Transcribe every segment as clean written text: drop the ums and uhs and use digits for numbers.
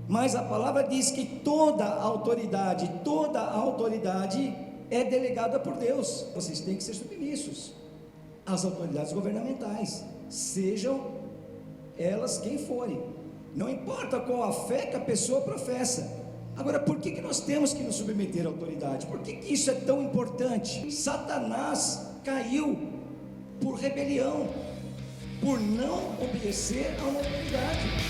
mas a palavra diz que toda autoridade é delegada por Deus. Vocês têm que ser submissos às autoridades governamentais, sejam elas quem forem, não importa qual a fé que a pessoa professa. Agora, por que nós temos que nos submeter à autoridade? Por que isso é tão importante? Satanás caiu por rebelião, por não obedecer a uma autoridade.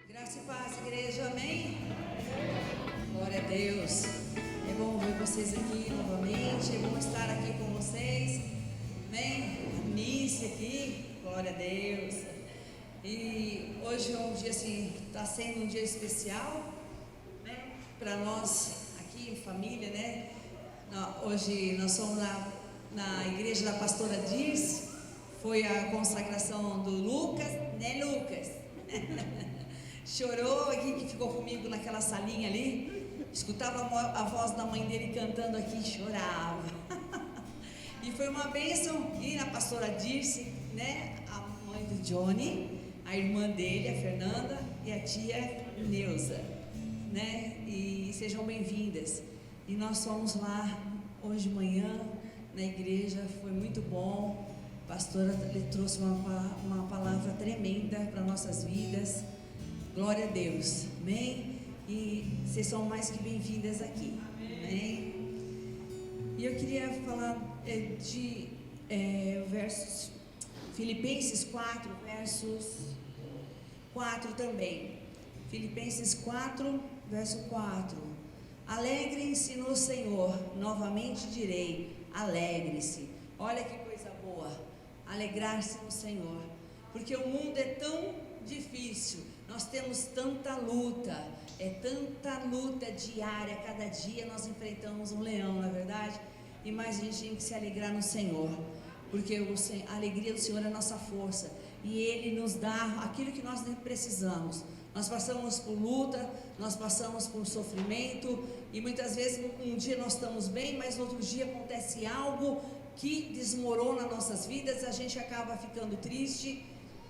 Graça e paz, igreja, amém? Glória a Deus. É bom ver vocês aqui novamente, é bom estar aqui com vocês, amém? Nice aqui, glória a Deus. E hoje é um dia assim, está sendo um dia especial, né? Para nós aqui em família, né? Hoje nós somos na igreja da pastora Dirce, foi a consagração do Lucas, né, Lucas? Chorou aqui, que ficou comigo naquela salinha ali, escutava a voz da mãe dele cantando aqui, chorava. E foi uma bênção ir na pastora Dirce, né? A mãe do Johnny, a irmã dele, a Fernanda, e a tia Neuza, né? E sejam bem-vindas. E nós fomos lá hoje de manhã na igreja, foi muito bom. A pastora trouxe uma palavra tremenda para nossas vidas. Glória a Deus, amém? E vocês são mais que bem-vindas aqui, amém? E eu queria falar de versos, Filipenses 4, versos 4 também. Filipenses 4, verso 4. Alegrem-se no Senhor, novamente direi, alegre-se. Olha que coisa boa, alegrar-se no Senhor, porque o mundo é tão difícil. Nós temos tanta luta diária, cada dia nós enfrentamos um leão, não é verdade? E mais a gente tem que se alegrar no Senhor, porque a alegria do Senhor é a nossa força, e Ele nos dá aquilo que nós precisamos. Nós passamos por luta, nós passamos por sofrimento, e muitas vezes um dia nós estamos bem, mas no outro dia acontece algo que desmorona nossas vidas, a gente acaba ficando triste,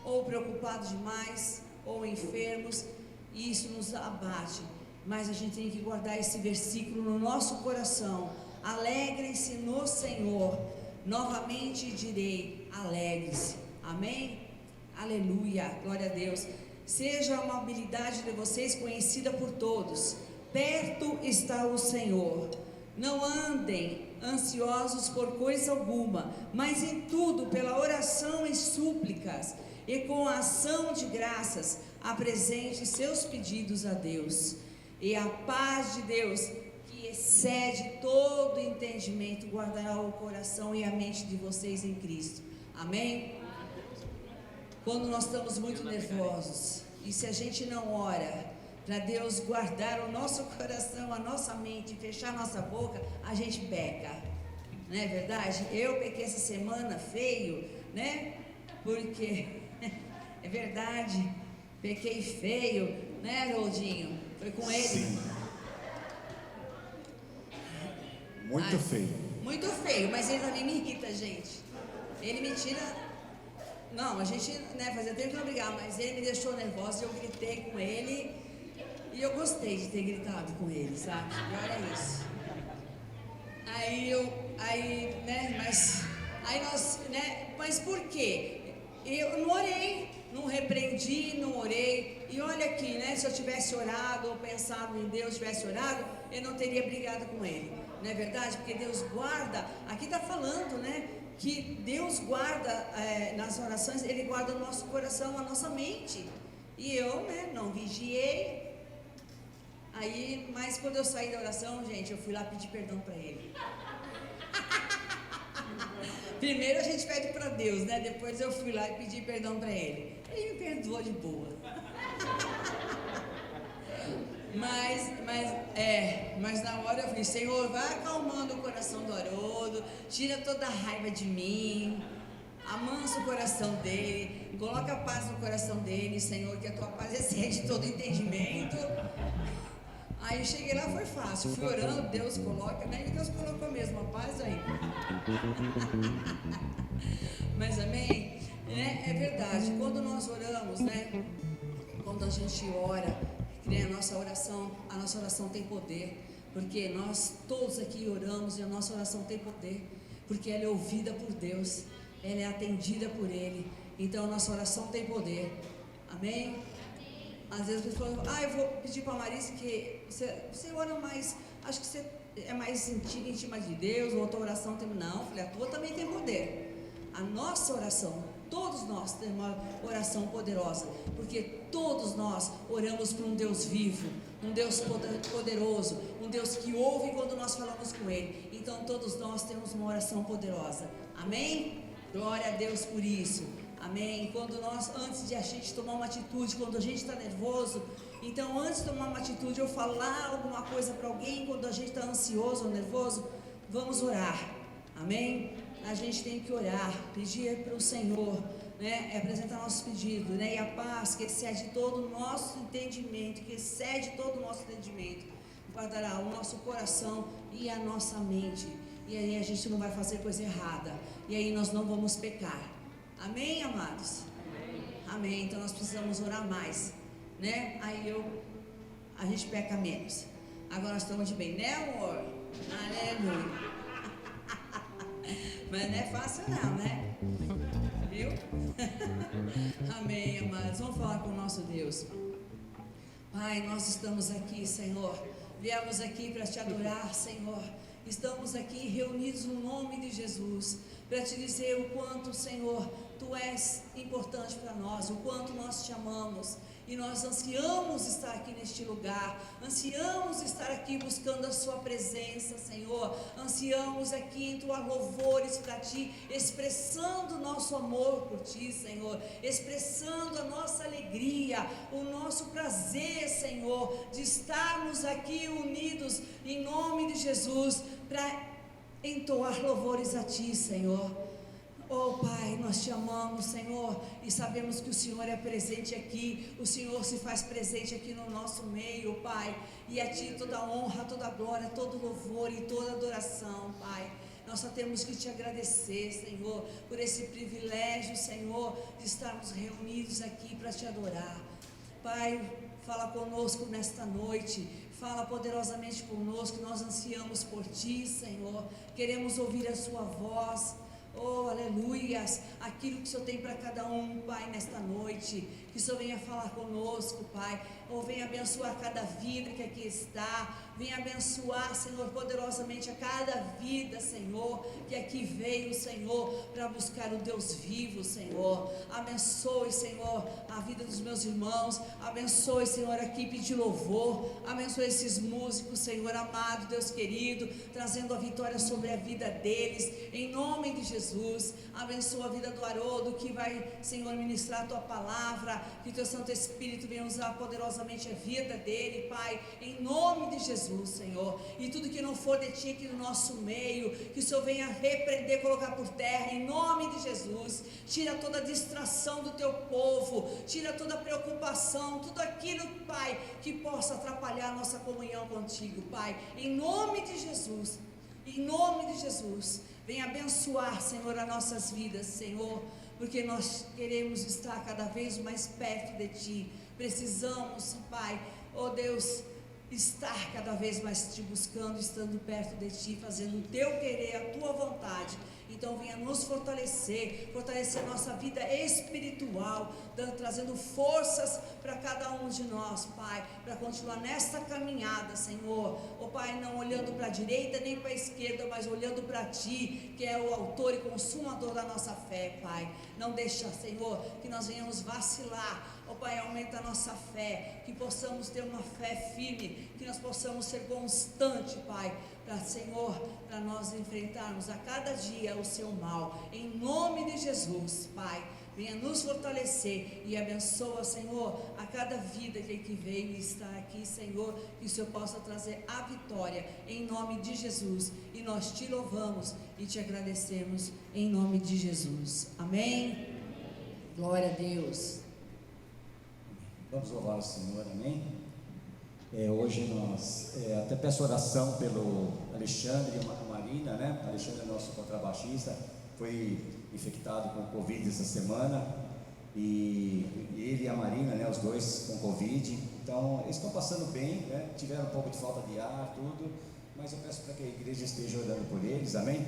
ou preocupado demais, ou enfermos, e isso nos abate. Mas a gente tem que guardar esse versículo no nosso coração. Alegrem-se no Senhor, novamente direi, alegre-se, amém? Aleluia, glória a Deus. Seja a amabilidade de vocês conhecida por todos, perto está o Senhor. Não andem ansiosos por coisa alguma, mas em tudo, pela oração e súplicas, e com a ação de graças, apresente seus pedidos a Deus. E a paz de Deus, que excede todo entendimento, guardará o coração e a mente de vocês em Cristo. Amém? Quando nós estamos muito nervosos, e se a gente não ora para Deus guardar o nosso coração, a nossa mente, fechar a nossa boca, a gente peca. Não é verdade? Eu pequei essa semana feio, né? Porque... é verdade, pequei feio, né, Roldinho? Foi com ele. Sim. Muito feio. Muito feio, mas ele também me irrita, gente. Ele me tira. Não, a gente, né, fazia tempo que não brigava, mas ele me deixou nervosa e eu gritei com ele. E eu gostei de ter gritado com ele, sabe? E olha isso. Mas por quê? Eu não orei, não repreendi, não orei. E olha aqui, né? Se eu tivesse orado ou pensado em Deus, tivesse orado, eu não teria brigado com ele. Não é verdade? Porque Deus guarda, aqui está falando, né? Que Deus guarda nas orações, Ele guarda o nosso coração, a nossa mente. E eu, né? Não vigiei. Aí, mas quando eu saí da oração, gente, eu fui lá pedir perdão para Ele. Primeiro a gente pede para Deus, né? Depois eu fui lá e pedi perdão para Ele. Ele me perdoou de boa. Mas na hora eu falei, Senhor, vai acalmando o coração do Haroldo, tira toda a raiva de mim. amansa o coração dele, coloca a paz no coração dele, Senhor, que a tua paz excede todo entendimento. Aí eu cheguei lá, foi fácil, fui orando, Deus coloca, né? E Deus colocou mesmo a paz aí. Mas amém? É verdade, quando nós oramos, né? Quando a gente ora, que nem a nossa oração tem poder, porque nós todos aqui oramos e a nossa oração tem poder, porque ela é ouvida por Deus, ela é atendida por Ele, então a nossa oração tem poder, amém? Às vezes as pessoas falam, eu vou pedir para a Marisa que você ora mais, acho que você é mais íntima de Deus, ou a tua oração tem, não, filha, a tua também tem poder, a nossa oração, todos nós temos uma oração poderosa, porque todos nós oramos para um Deus vivo, um Deus poderoso, um Deus que ouve quando nós falamos com Ele, então todos nós temos uma oração poderosa, amém? Glória a Deus por isso, amém? Quando nós, antes de a gente tomar uma atitude, quando a gente está nervoso, então antes de tomar uma atitude, ou falar alguma coisa para alguém, quando a gente está ansioso ou nervoso, vamos orar, amém? A gente tem que orar, pedir para o Senhor, né, apresentar nossos pedidos, né, e a paz que excede todo o nosso entendimento, guardará o nosso coração e a nossa mente, e aí a gente não vai fazer coisa errada, e aí nós não vamos pecar, amém, amados? Amém, então nós precisamos orar mais, né, a gente peca menos, agora nós estamos de bem, né, amor? Aleluia. Mas não é fácil não, né? Viu? Amém, amados. Vamos falar com o nosso Deus. Pai, nós estamos aqui, Senhor. Viemos aqui para te adorar, Senhor. Estamos aqui reunidos no nome de Jesus, para te dizer o quanto, Senhor, Tu és importante para nós, o quanto nós te amamos. E nós ansiamos estar aqui neste lugar, ansiamos estar aqui buscando a sua presença, Senhor, ansiamos aqui entoar louvores para Ti, expressando o nosso amor por Ti, Senhor, expressando a nossa alegria, o nosso prazer, Senhor, de estarmos aqui unidos em nome de Jesus, para entoar louvores a Ti, Senhor. Oh Pai, nós te amamos, Senhor, e sabemos que o Senhor é presente aqui, o Senhor se faz presente aqui no nosso meio, Pai, e a Ti toda honra, toda glória, todo louvor e toda adoração, Pai. Nós só temos que te agradecer, Senhor, por esse privilégio, Senhor, de estarmos reunidos aqui para te adorar. Pai, fala conosco nesta noite, fala poderosamente conosco, nós ansiamos por Ti, Senhor, queremos ouvir a Sua voz. Oh, aleluias, aquilo que o Senhor tem para cada um, Pai, nesta noite, que o Senhor venha falar conosco, Pai, venha abençoar cada vida que aqui está, venha abençoar, Senhor, poderosamente a cada vida, Senhor, que aqui veio, Senhor, para buscar o Deus vivo, Senhor. Abençoe, Senhor, a vida dos meus irmãos, abençoe, Senhor, a equipe de louvor, abençoe esses músicos, Senhor amado, Deus querido, trazendo a vitória sobre a vida deles, em nome de Jesus. Abençoa a vida do Haroldo, que vai, Senhor, ministrar a Tua palavra, que Teu Santo Espírito venha usar poderosamente a vida dele, Pai, em nome de Jesus, Senhor, e tudo que não for de Ti aqui no nosso meio, que o Senhor venha repreender, colocar por terra, em nome de Jesus. Tira toda a distração do Teu povo, tira toda a preocupação, tudo aquilo, Pai, que possa atrapalhar a nossa comunhão contigo, Pai, em nome de Jesus, em nome de Jesus. Venha abençoar, Senhor, as nossas vidas, Senhor, porque nós queremos estar cada vez mais perto de Ti. Precisamos, Pai, oh Deus, estar cada vez mais Te buscando, estando perto de Ti, fazendo o Teu querer, a Tua vontade. Então venha nos fortalecer nossa vida espiritual, trazendo forças para cada um de nós, Pai, para continuar nesta caminhada, Senhor. Oh Pai, não olhando para a direita nem para a esquerda, mas olhando para Ti, que é o autor e consumador da nossa fé, Pai. Não deixa, Senhor, que nós venhamos vacilar. Oh Pai, aumenta a nossa fé, que possamos ter uma fé firme, que nós possamos ser constantes, Pai, Senhor, para nós enfrentarmos a cada dia o Seu mal, em nome de Jesus, Pai. venha nos fortalecer e abençoa, Senhor, a cada vida que veio e está aqui, Senhor, que o Senhor possa trazer a vitória em nome de Jesus, e nós te louvamos e te agradecemos em nome de Jesus, amém? Glória a Deus. Vamos louvar o Senhor, amém? Hoje nós, até peço oração pelo Alexandre e a Marina, né? Alexandre é nosso contrabaixista, foi infectado com Covid essa semana, e ele e a Marina, né? Os dois com Covid, então eles estão passando bem, né? Tiveram um pouco de falta de ar, tudo, mas eu peço para que a igreja esteja orando por eles, amém?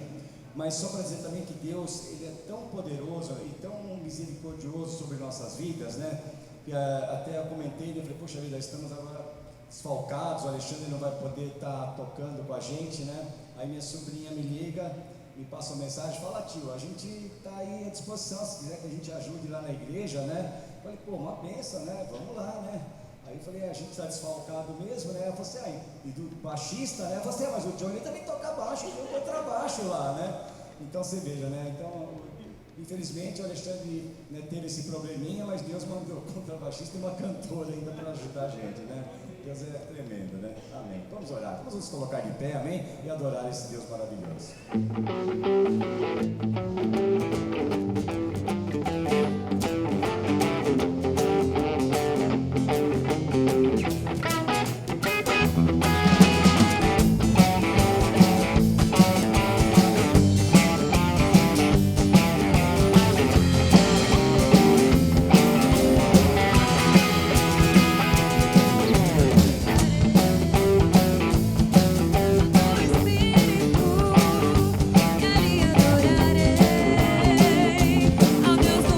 Mas só para dizer também que Deus, Ele é tão poderoso e tão misericordioso sobre nossas vidas, né? Que até eu comentei, eu falei, poxa vida, estamos agora desfalcados, o Alexandre não vai poder estar tocando com a gente, né? Aí minha sobrinha me liga, me passa uma mensagem, fala, tio, a gente está aí à disposição, se quiser que a gente ajude lá na igreja, né? Eu falei, pô, uma benção, né? Vamos lá, né? Aí eu falei, a gente está desfalcado mesmo, né? Eu falei assim, e do baixista, né? Eu falei, mas o Johnny também toca baixo, e o contrabaixo lá, né? Então você veja, né? Então, infelizmente o Alexandre, né, teve esse probleminha, mas Deus mandou o contrabaixista e uma cantora ainda para ajudar a gente, né? Deus é tremendo, né? Amém. Vamos orar, vamos nos colocar de pé, amém? E adorar esse Deus maravilhoso. Espírito, que lhe adorarei, ao Deus do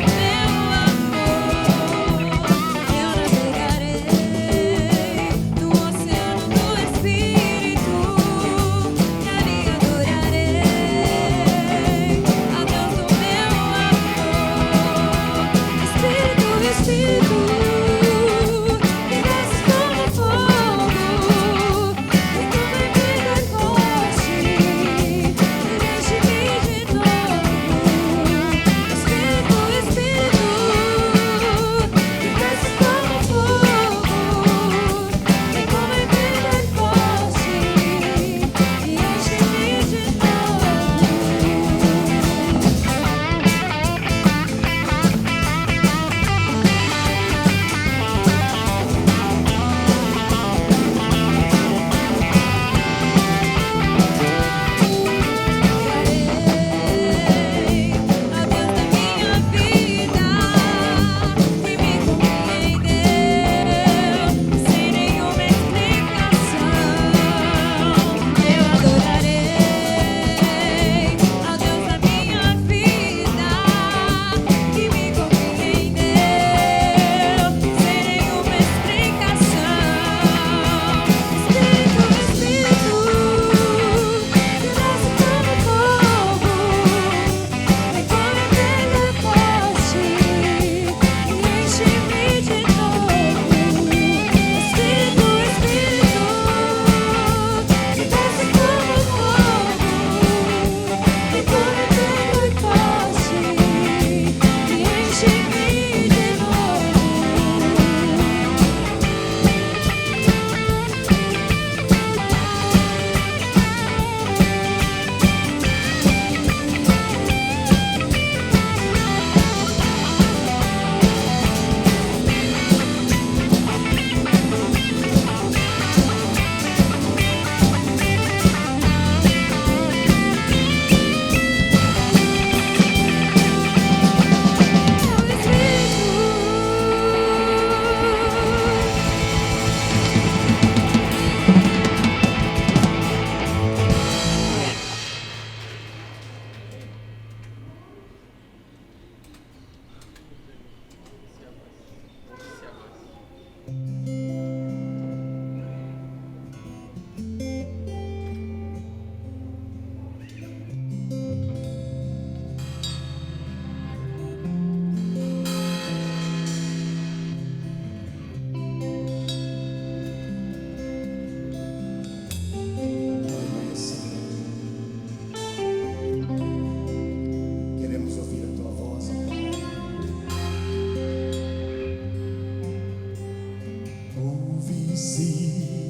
Ouve-se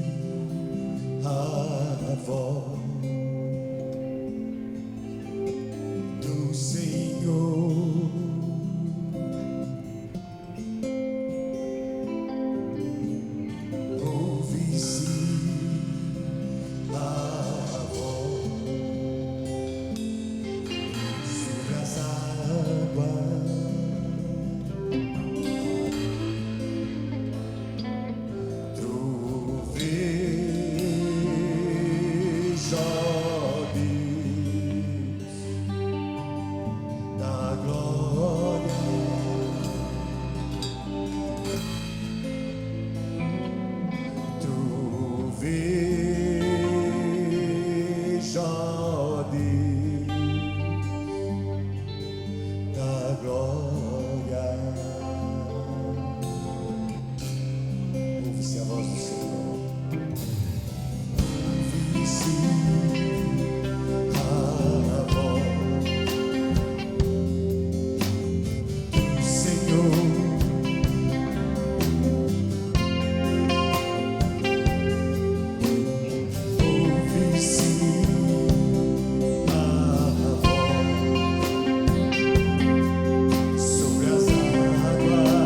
a voz do Senhor. Ouve-se a voz sobre as águas. Ouve-se a voz do Senhor. Ouve-se a voz do Senhor. Ouve-se a voz sobre as águas.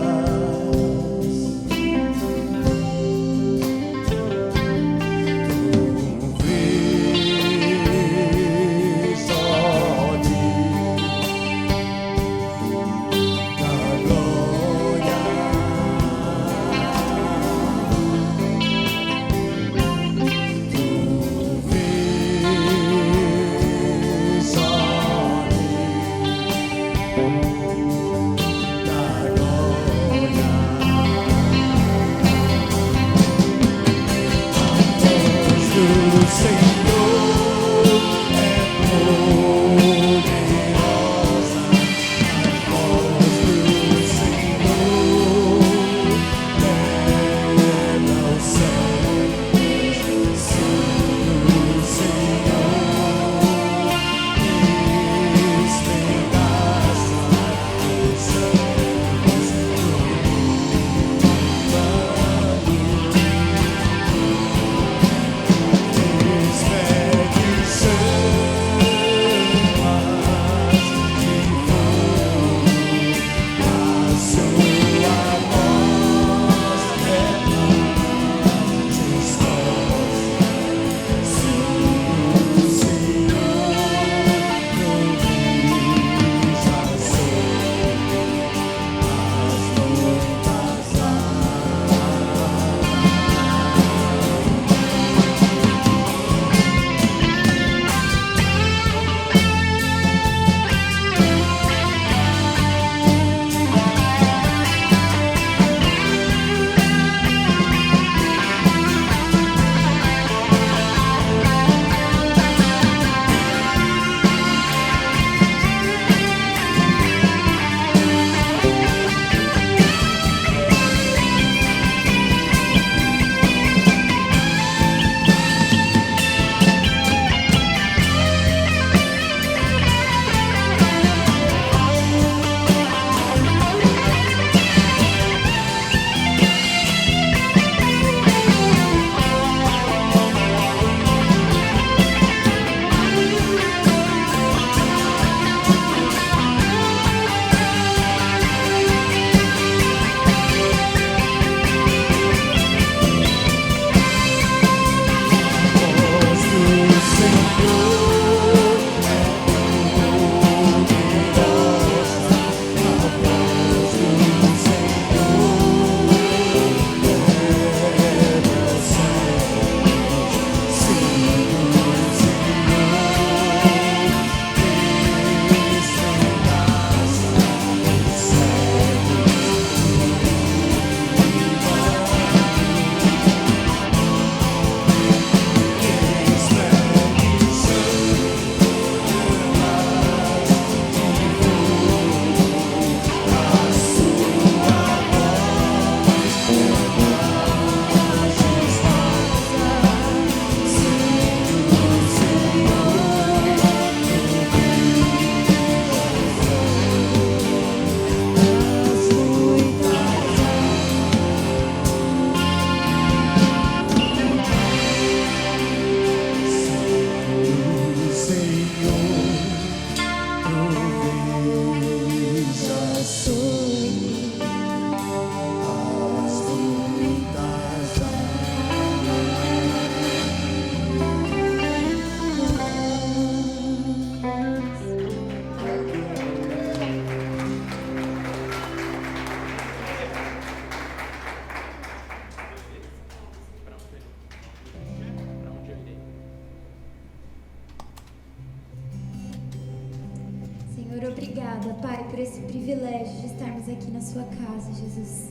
obrigada, Pai, por esse privilégio de estarmos aqui na sua casa, Jesus.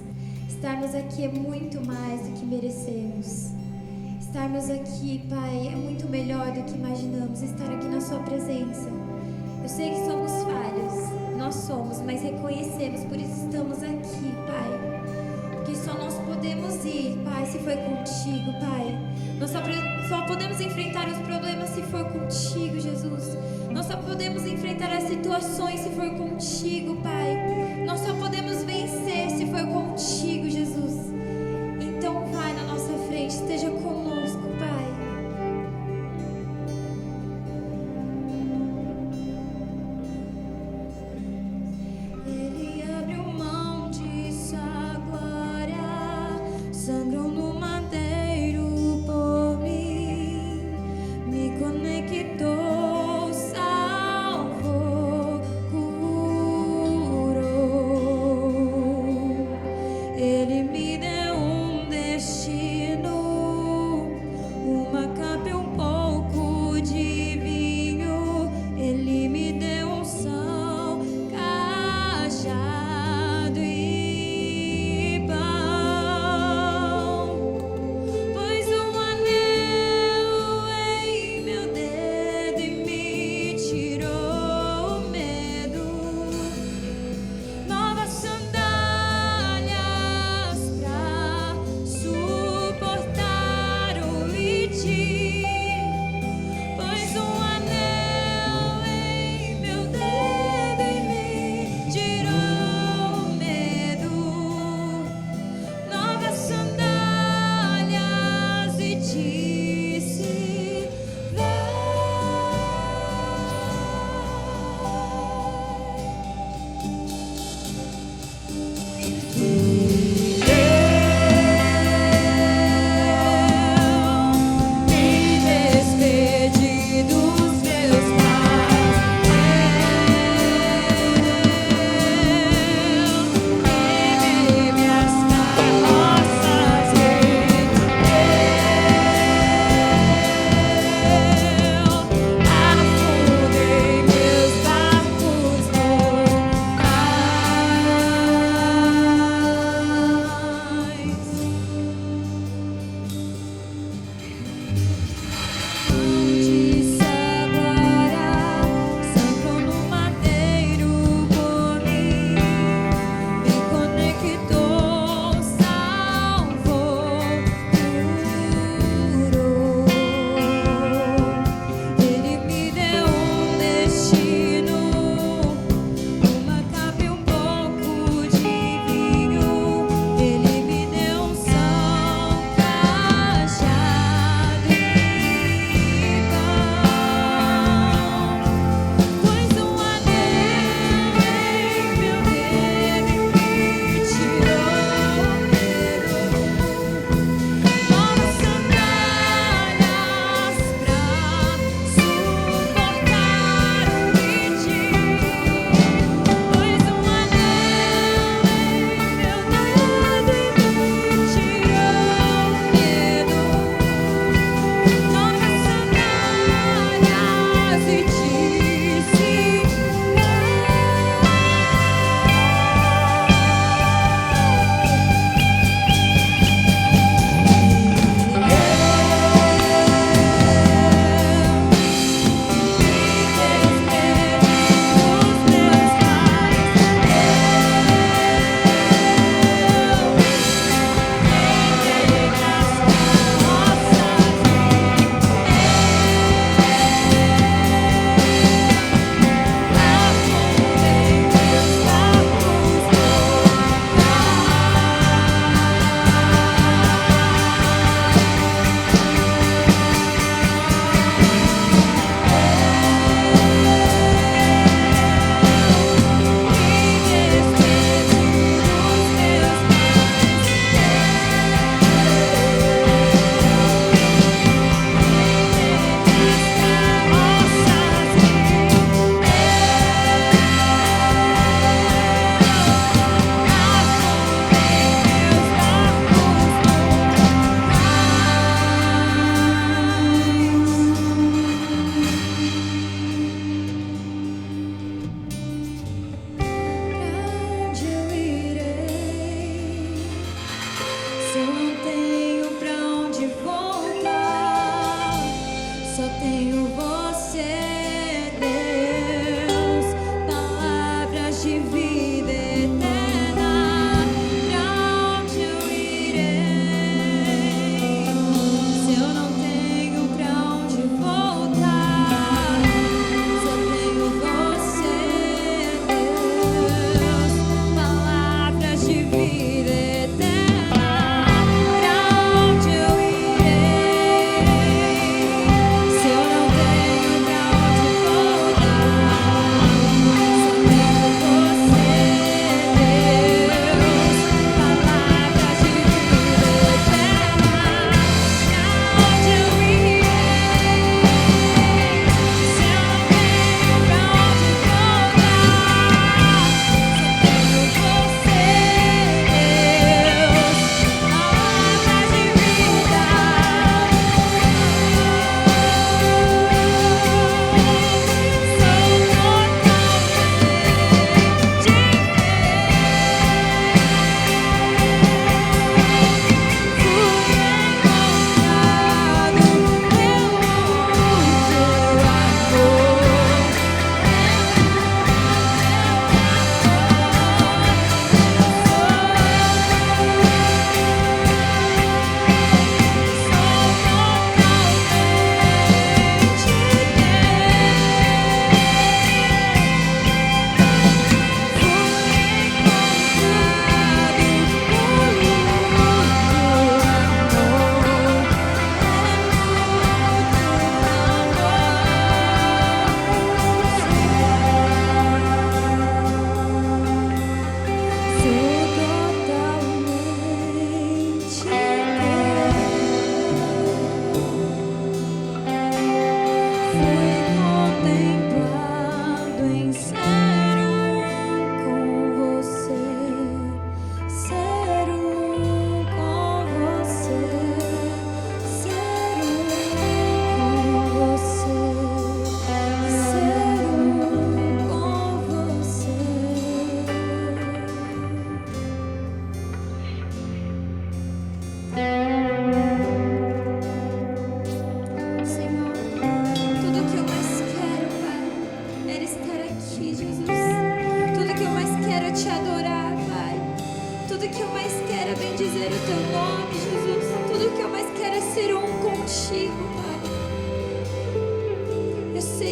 Estarmos aqui é muito mais do que merecemos. Estarmos aqui, Pai, é muito melhor do que imaginamos, estar aqui na sua presença. Eu sei que somos falhos, nós somos, mas reconhecemos, por isso estamos aqui, Pai. Porque só nós podemos ir, Pai, se for contigo, Pai. Nós só podemos enfrentar os problemas se for contigo, Jesus. Nós só podemos enfrentar as situações se for contigo, Pai. Nós só podemos vencer se for contigo, Jesus. Então vai na nossa frente, esteja conosco, Pai. Ele abriu mão de sua glória, sangrou no madeiro por mim, me conectou, salvou, curou. Ele me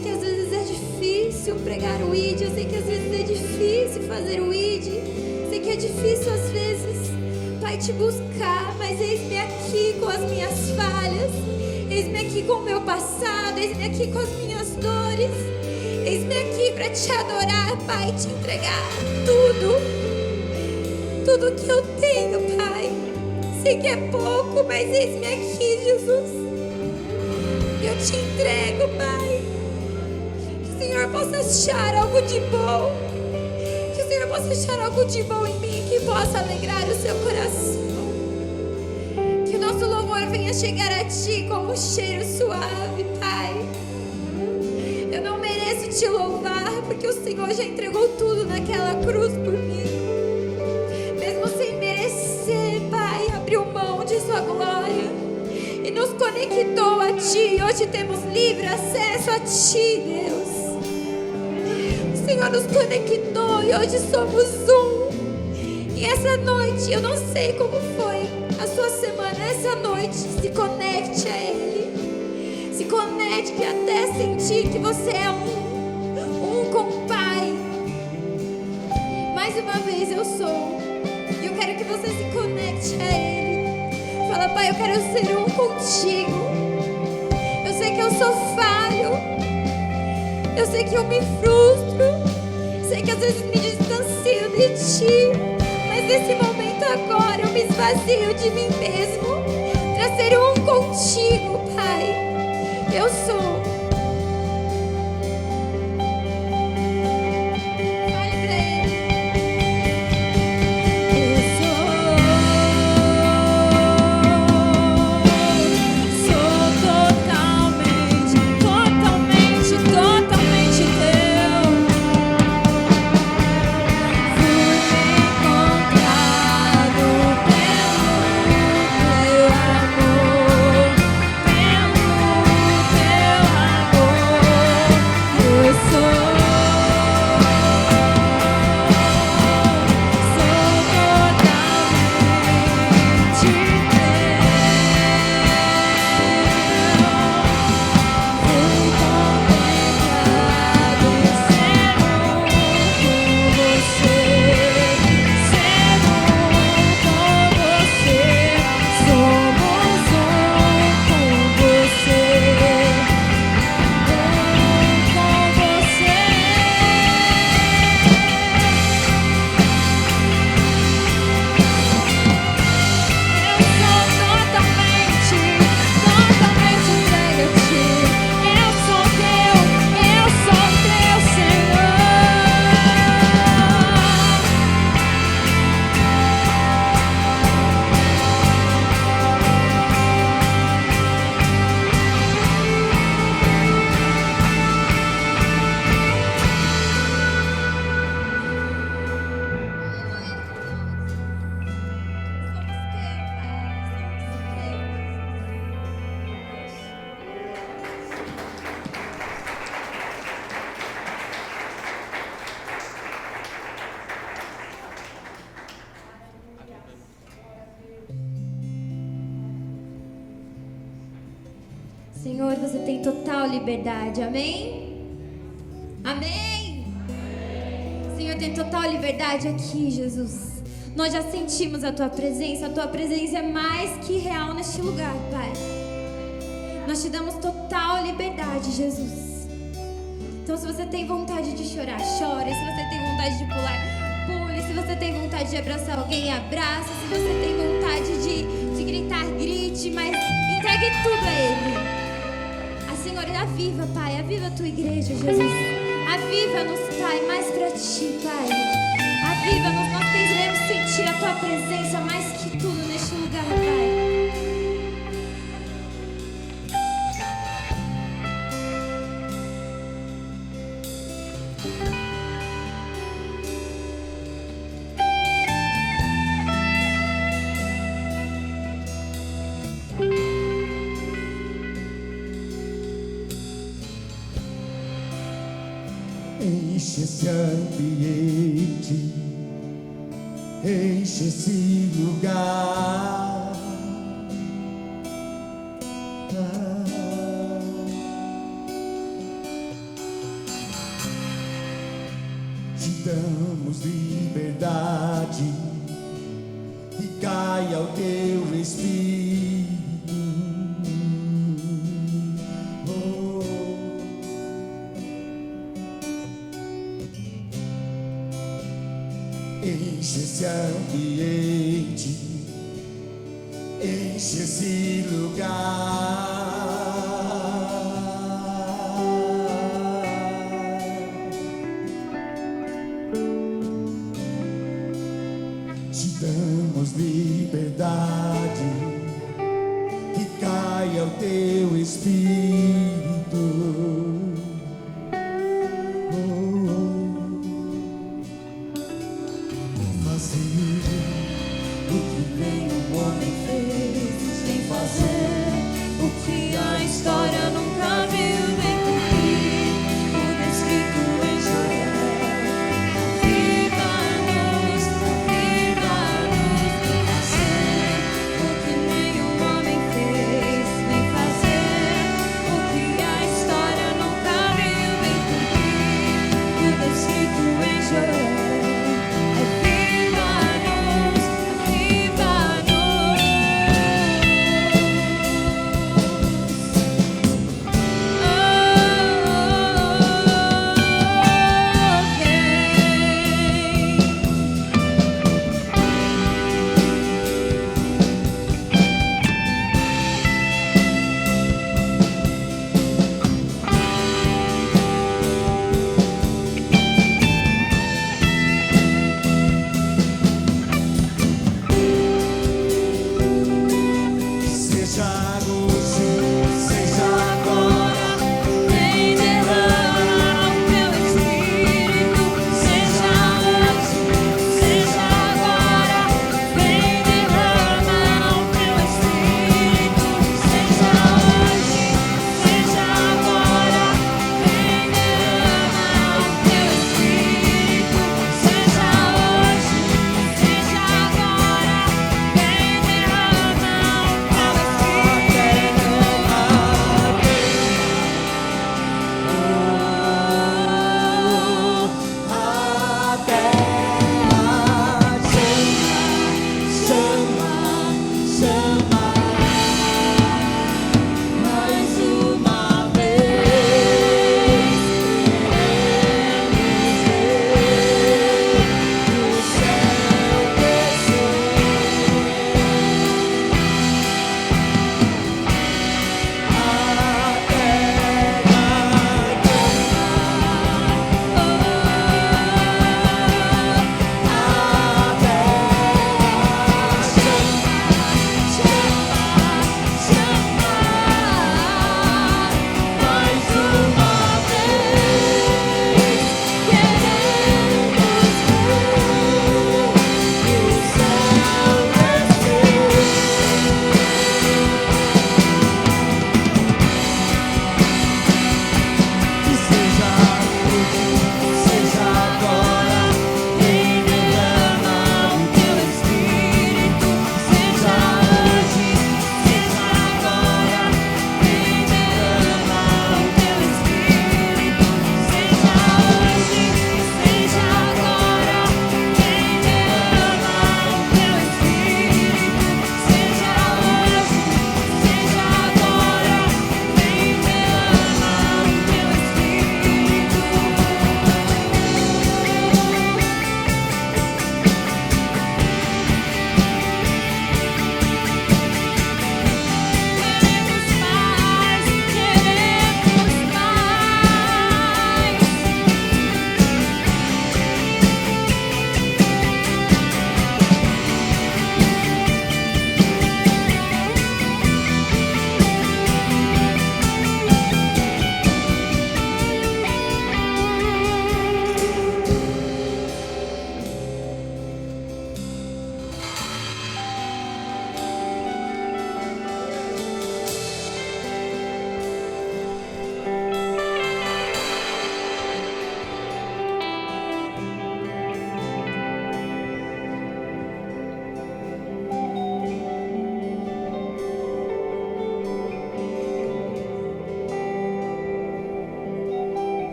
sei que às vezes é difícil pregar o ID, eu sei que às vezes é difícil fazer o ID, sei que é difícil às vezes, Pai, te buscar, mas eis-me aqui com as minhas falhas, eis-me aqui com o meu passado, eis-me aqui com as minhas dores, eis-me aqui para te adorar, Pai, te entregar tudo que eu tenho, Pai. Sei que é pouco, mas eis-me aqui, Jesus. Eu te entrego, Pai. Que o Senhor possa achar algo de bom. Que o Senhor possa achar algo de bom em mim, que possa alegrar o seu coração. Que o nosso louvor venha chegar a Ti como um cheiro suave, Pai. Eu não mereço Te louvar, porque o Senhor já entregou tudo naquela cruz por mim. Mesmo sem merecer, Pai, abriu mão de Sua glória e nos conectou a Ti. Hoje temos livre acesso a Ti, Deus. O Senhor nos conectou e hoje somos um. E essa noite, eu não sei como foi a sua semana, essa noite, se conecte a Ele. Se conecte até sentir que você é um com o Pai. Mais uma vez eu sou. E eu quero que você se conecte a Ele. Fala, Pai, eu quero ser um contigo. Eu sei que eu sou falho. Eu sei que eu me frustro. Sei que às vezes me distancio de Ti. Mas nesse momento agora eu me esvazio de mim mesmo para ser um contigo, Pai. Eu sou. Senhor, você tem total liberdade, amém? Amém? Senhor, tem total liberdade aqui, Jesus. Nós já sentimos a Tua presença é mais que real neste lugar, Pai. Nós te damos total liberdade, Jesus. Então, se você tem vontade de chorar, chore. Se você tem vontade de pular, pule. Se você tem vontade de abraçar alguém, abraça. Se você tem vontade de gritar, grite, mas entregue tudo a Ele. Senhor, aviva, Pai, aviva a Tua igreja, Jesus. Aviva-nos, Pai, mais pra Ti, Pai. Aviva-nos, nós queremos sentir a Tua presença mais que tudo neste lugar, Pai. Enche esse ambiente, enche esse lugar. damos liberdade e caia o teu Espírito. Oh. Enche esse ambiente, enche esse lugar. Te damos liberdade, que caia o teu Espírito. Oh, fazer o que nenhum homem fez, Sem fazer o que a história nunca viu, vem cumprir o descrito em Joel. Viva-nos, vem fazer o que nenhum homem fez, vem fazer o que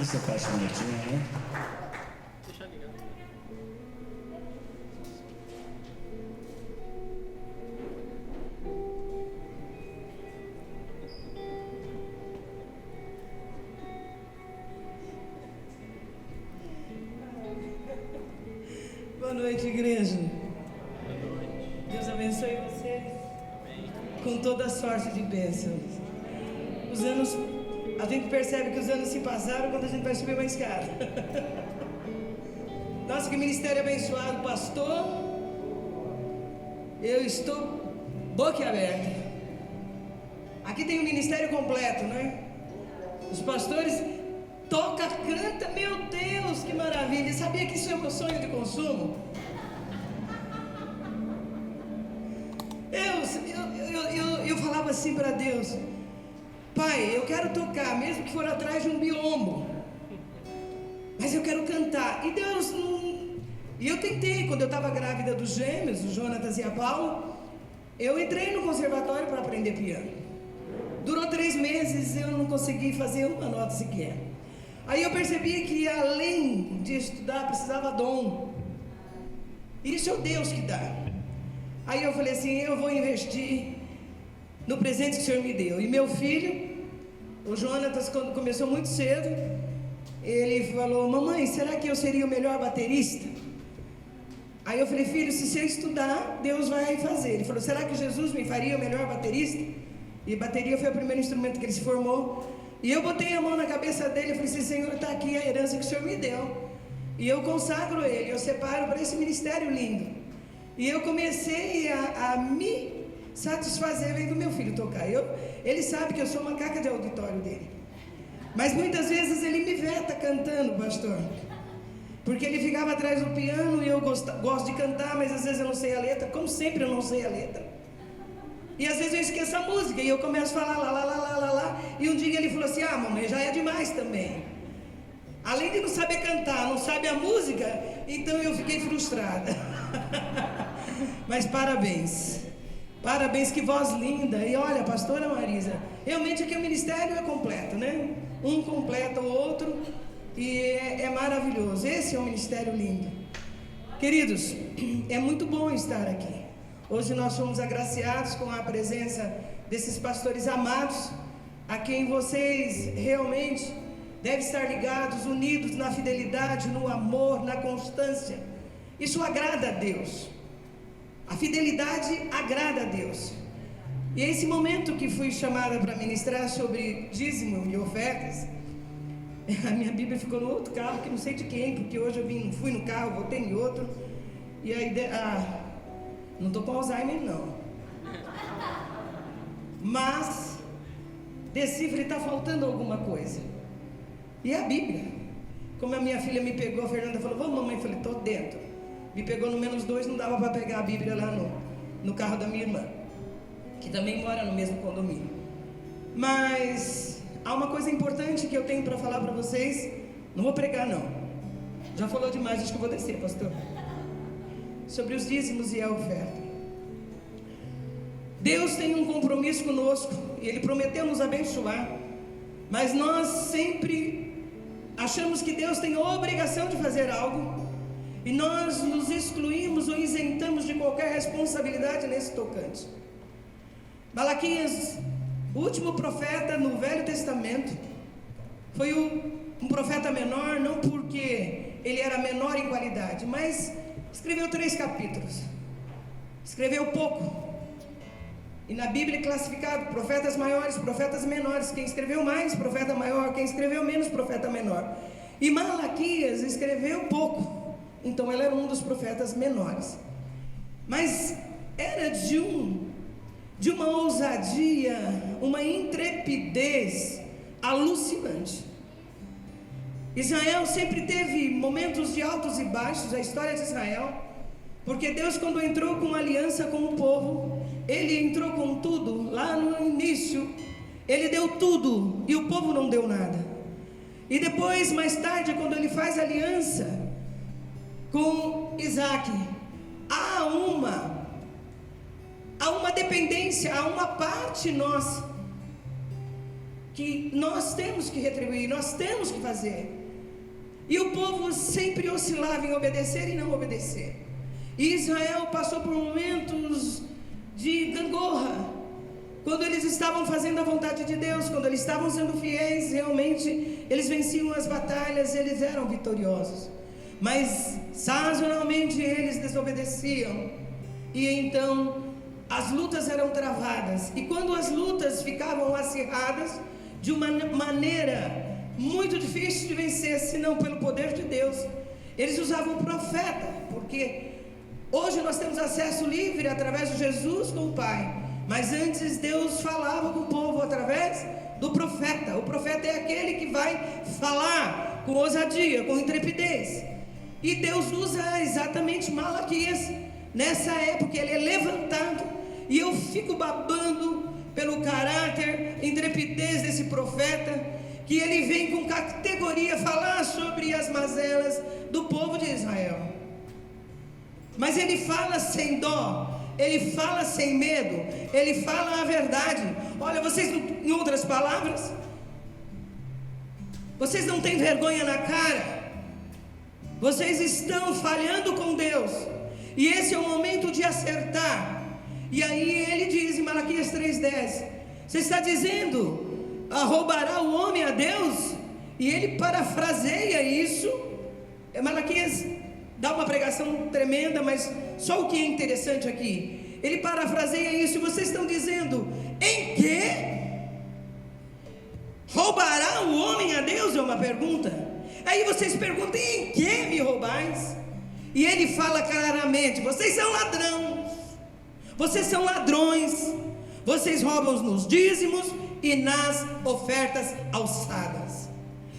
Você fecha a notinha, né? Boa noite, igreja. Deus abençoe vocês com toda sorte de bênçãos. Os anos, a gente percebe que os anos se passaram quando a gente vai subir uma escada. Nossa, que ministério abençoado, pastor. Eu estou boquiaberta. Aqui tem um ministério completo, né? Os pastores toca, canta, meu Deus, que maravilha. Sabia que isso é meu sonho de consumo? Eu falava assim para Deus: Pai, eu quero tocar, mesmo que for atrás de um biombo, mas eu quero cantar. E Deus não... E eu tentei, quando eu estava grávida dos gêmeos, o Jonatas e a Paula, eu entrei no conservatório para aprender piano. Durou 3 meses, eu não consegui fazer uma nota sequer. Aí eu percebi que além de estudar, precisava dom. Isso é o Deus que dá. Aí eu falei assim, eu vou investir no presente que o Senhor me deu. E meu filho, o Jonatas, quando começou muito cedo, ele falou: mamãe, será que eu seria o melhor baterista? Aí eu falei: filho, se você estudar, Deus vai fazer. Ele falou: será que Jesus me faria o melhor baterista? E bateria foi o primeiro instrumento que ele se formou. E eu botei a mão na cabeça dele e falei assim: Senhor, está aqui a herança que o Senhor me deu. E eu consagro ele, eu separo para esse ministério lindo. E eu comecei a me satisfazer vendo meu filho tocar. Ele sabe que eu sou uma caca de auditório dele. Mas muitas vezes ele me veta cantando, pastor. Porque ele ficava atrás do piano e eu gosto de cantar, mas às vezes eu não sei a letra. Como sempre eu não sei a letra. E às vezes eu esqueço a música e eu começo a falar lá. E um dia ele falou assim: ah, mamãe, já é demais também. Além de não saber cantar, não sabe a música, então eu fiquei frustrada. Mas parabéns. Parabéns, que voz linda. E olha, pastora Marisa, realmente aqui o ministério é completo, né? Um completa o outro e é maravilhoso. Esse é um ministério lindo. Queridos, é muito bom estar aqui. Hoje nós fomos agraciados com a presença desses pastores amados, a quem vocês realmente devem estar ligados, unidos na fidelidade, no amor, na constância. Isso agrada a Deus. A fidelidade agrada a Deus. E é esse momento que fui chamada para ministrar sobre dízimo e ofertas, a minha Bíblia ficou no outro carro, que não sei de quem, porque hoje eu fui no carro, voltei em outro, e aí... não estou com Alzheimer, não. Mas decifra e está faltando alguma coisa. E a Bíblia. Como a minha filha me pegou, a Fernanda falou: vamos, mamãe? Eu falei: estou dentro. Me pegou no -2, não dava para pegar a Bíblia lá no carro da minha irmã, que também mora no mesmo condomínio. Mas há uma coisa importante que eu tenho para falar para vocês. Não vou pregar, não. Já falou demais, acho que eu vou descer, pastor. Sobre os dízimos e a oferta. Deus tem um compromisso conosco e Ele prometeu nos abençoar, mas nós sempre achamos que Deus tem a obrigação de fazer algo e nós nos excluímos ou isentamos de qualquer responsabilidade nesse tocante. Malaquias, o último profeta no Velho Testamento, foi um profeta menor, não porque ele era menor em qualidade, mas escreveu 3 capítulos, escreveu pouco. E na Bíblia é classificado profetas maiores, profetas menores. Quem escreveu mais, profeta maior. Quem escreveu menos, profeta menor. E Malaquias escreveu pouco, então ele era um dos profetas menores. Mas era de uma ousadia, uma intrepidez alucinante. Israel sempre teve momentos de altos e baixos, a história de Israel, porque Deus, quando entrou com aliança com o povo, Ele entrou com tudo. Lá no início Ele deu tudo e o povo não deu nada. E depois, mais tarde, quando Ele faz aliança com Isaac, há uma dependência, há uma parte nossa que nós temos que retribuir, nós temos que fazer. E o povo sempre oscilava em obedecer e não obedecer. E Israel passou por momentos de gangorra. Quando eles estavam fazendo a vontade de Deus, quando eles estavam sendo fiéis, realmente eles venciam as batalhas, eles eram vitoriosos. Mas sazonalmente eles desobedeciam. E então as lutas eram travadas. E quando as lutas ficavam acirradas, de uma maneira muito difícil de vencer, senão pelo poder de Deus, eles usavam o profeta, porque hoje nós temos acesso livre através de Jesus com o Pai, mas antes Deus falava com o povo através do profeta. O profeta é aquele que vai falar com ousadia, com intrepidez, e Deus usa exatamente Malaquias. Nessa época ele é levantado, e eu fico babando pelo caráter, intrepidez desse profeta, que ele vem com categoria falar sobre as mazelas do povo de Israel. Mas ele fala sem dó, ele fala sem medo, ele fala a verdade. Olha, vocês, em outras palavras, vocês não têm vergonha na cara, vocês estão falhando com Deus, e esse é o momento de acertar. E aí ele diz em Malaquias 3,10: você está dizendo, roubará o homem a Deus? E ele parafraseia isso. Malaquias dá uma pregação tremenda, mas só o que é interessante aqui, ele parafraseia isso. E vocês estão dizendo, em que roubará o homem a Deus? É uma pergunta. Aí vocês perguntam, em que me roubais? E ele fala claramente, vocês são ladrões, vocês são ladrões, vocês roubam nos dízimos e nas ofertas alçadas.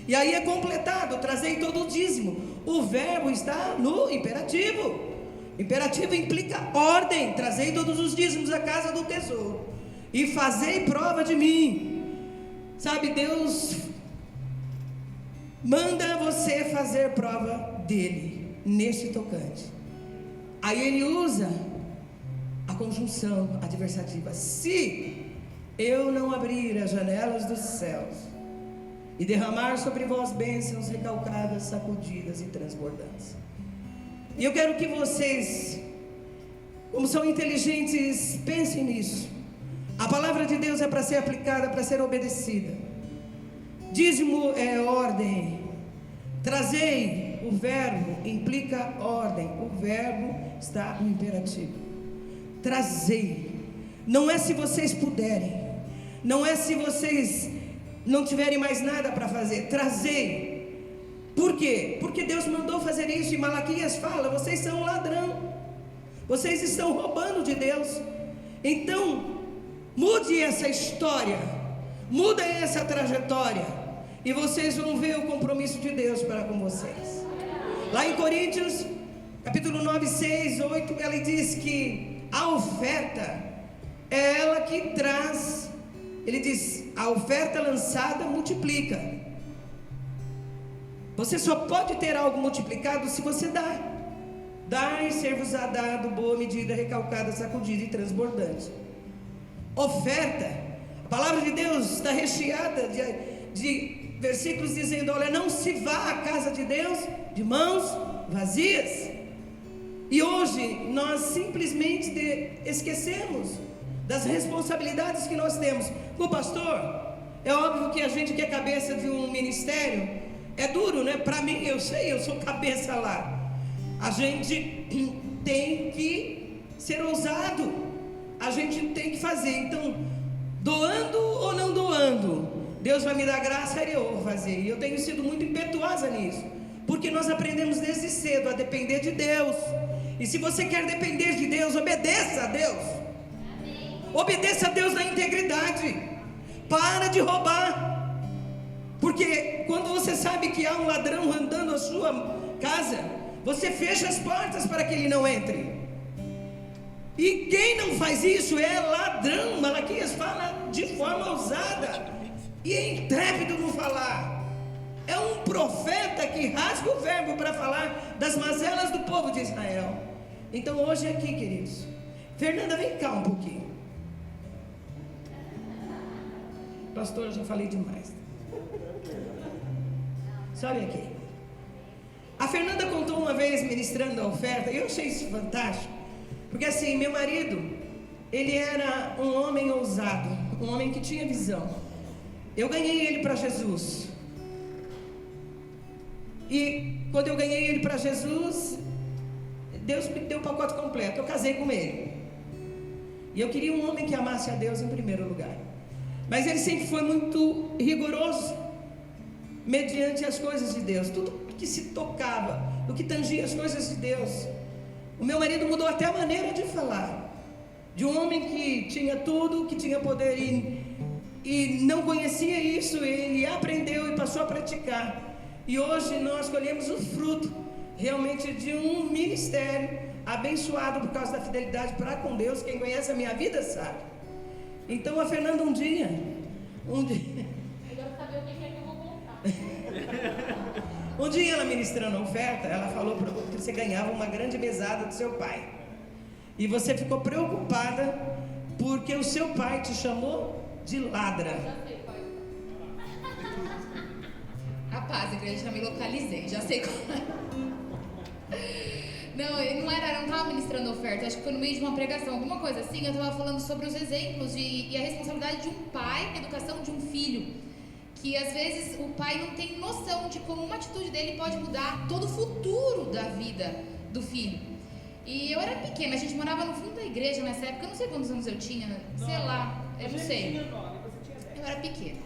E aí é completado, trazei todo o dízimo. O verbo está no imperativo. Imperativo implica ordem. Trazei todos os dízimos à casa do tesouro e fazei prova de mim. Sabe, Deus manda você fazer prova dele neste tocante. Aí ele usa a conjunção adversativa. Se eu não abrir as janelas dos céus e derramar sobre vós bênçãos recalcadas, sacudidas e transbordantes. E eu quero que vocês, como são inteligentes, pensem nisso. A palavra de Deus é para ser aplicada, para ser obedecida. Dízimo é ordem. Trazei, o verbo implica ordem. O verbo está no imperativo. Trazei. Não é se vocês puderem. Não é se vocês não tiverem mais nada para fazer. Trazei. Por quê? Porque Deus mandou fazer isso. E Malaquias fala, vocês são ladrão, vocês estão roubando de Deus. Então mude essa história, muda essa trajetória, e vocês vão ver o compromisso de Deus para com vocês. Lá em Coríntios capítulo 9, 6, 8, ela diz que a oferta é ela que traz. Ele diz, a oferta lançada multiplica. Você só pode ter algo multiplicado se você dá. Dá e ser-vos-á dado, boa medida, recalcada, sacudida e transbordante. Oferta, a palavra de Deus está recheada de versículos dizendo, olha, não se vá à casa de Deus de mãos vazias. E hoje nós simplesmente esquecemos das responsabilidades que nós temos. Com o pastor, é óbvio que a gente que é cabeça de um ministério, é duro, né? Para mim, eu sei, eu sou cabeça lá. A gente tem que ser ousado, a gente tem que fazer. Então, doando ou não doando, Deus vai me dar graça e eu vou fazer. E eu tenho sido muito impetuosa nisso, porque nós aprendemos desde cedo a depender de Deus. E se você quer depender de Deus, obedeça a Deus. Obedeça a Deus na integridade. Para de roubar. Porque quando você sabe que há um ladrão andando à sua casa, você fecha as portas para que ele não entre. E quem não faz isso é ladrão. Malaquias fala de forma ousada e é intrépido no falar. É um profeta que rasga o verbo para falar das mazelas do povo de Israel. Então hoje aqui, queridos, Fernanda, vem cá um pouquinho. Pastor, eu já falei demais. Sobe aqui. A Fernanda contou uma vez, ministrando a oferta, e eu achei isso fantástico, porque assim, meu marido, ele era um homem ousado, um homem que tinha visão. Eu ganhei ele para Jesus. E quando eu ganhei ele para Jesus, Deus me deu o pacote completo, eu casei com ele. E eu queria um homem que amasse a Deus em primeiro lugar. Mas ele sempre foi muito rigoroso mediante as coisas de Deus. Tudo que se tocava, o que tangia as coisas de Deus. O meu marido mudou até a maneira de falar. De um homem que tinha tudo, que tinha poder e não conhecia isso, ele aprendeu e passou a praticar. E hoje nós colhemos o fruto realmente de um ministério abençoado por causa da fidelidade para com Deus. Quem conhece a minha vida sabe. Então a Fernanda um dia Agora saber o que é que eu vou contar. um dia ela ministrando a oferta, ela falou para que você ganhava uma grande mesada do seu pai. E você ficou preocupada porque o seu pai te chamou de ladra. Já sei qual é. Rapaz, igreja, já me localizei, já sei qual é. Não, eu não estava ministrando oferta, acho que foi no meio de uma pregação, alguma coisa assim. Eu estava falando sobre os exemplos e a responsabilidade de um pai na educação de um filho. Que às vezes o pai não tem noção de como uma atitude dele pode mudar todo o futuro da vida do filho. E eu era pequena, a gente morava no fundo da igreja nessa época, eu não sei quantos anos eu tinha, sei lá, eu não sei. Eu era pequena.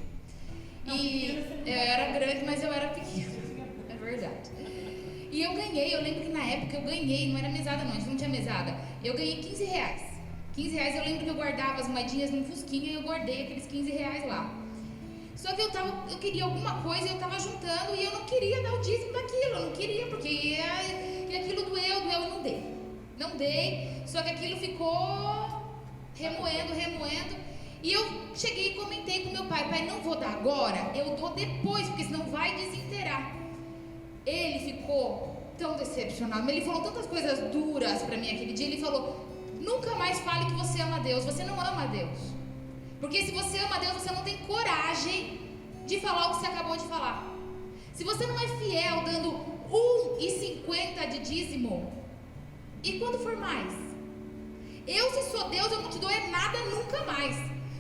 E eu era grande, mas eu era pequena, é verdade. E eu ganhei, eu lembro que na época eu ganhei, não era mesada não, a gente não tinha mesada. Eu ganhei 15 reais. 15 reais, eu lembro que eu guardava as moedinhas num fusquinha e eu guardei aqueles 15 reais lá. Só que eu queria alguma coisa e eu tava juntando e eu não queria dar o dízimo daquilo, eu não queria, porque e aquilo doeu e não dei. Não dei, só que aquilo ficou remoendo. E eu cheguei e comentei com meu pai, não vou dar agora, eu dou depois, porque senão vai desinteirar. Ele ficou tão decepcionado, ele falou tantas coisas duras pra mim aquele dia, ele falou, nunca mais fale que você ama a Deus, você não ama a Deus. Porque se você ama a Deus, você não tem coragem de falar o que você acabou de falar. Se você não é fiel dando 1,50 de dízimo, e quando for mais? Eu, se sou Deus, eu não te dou nada nunca mais.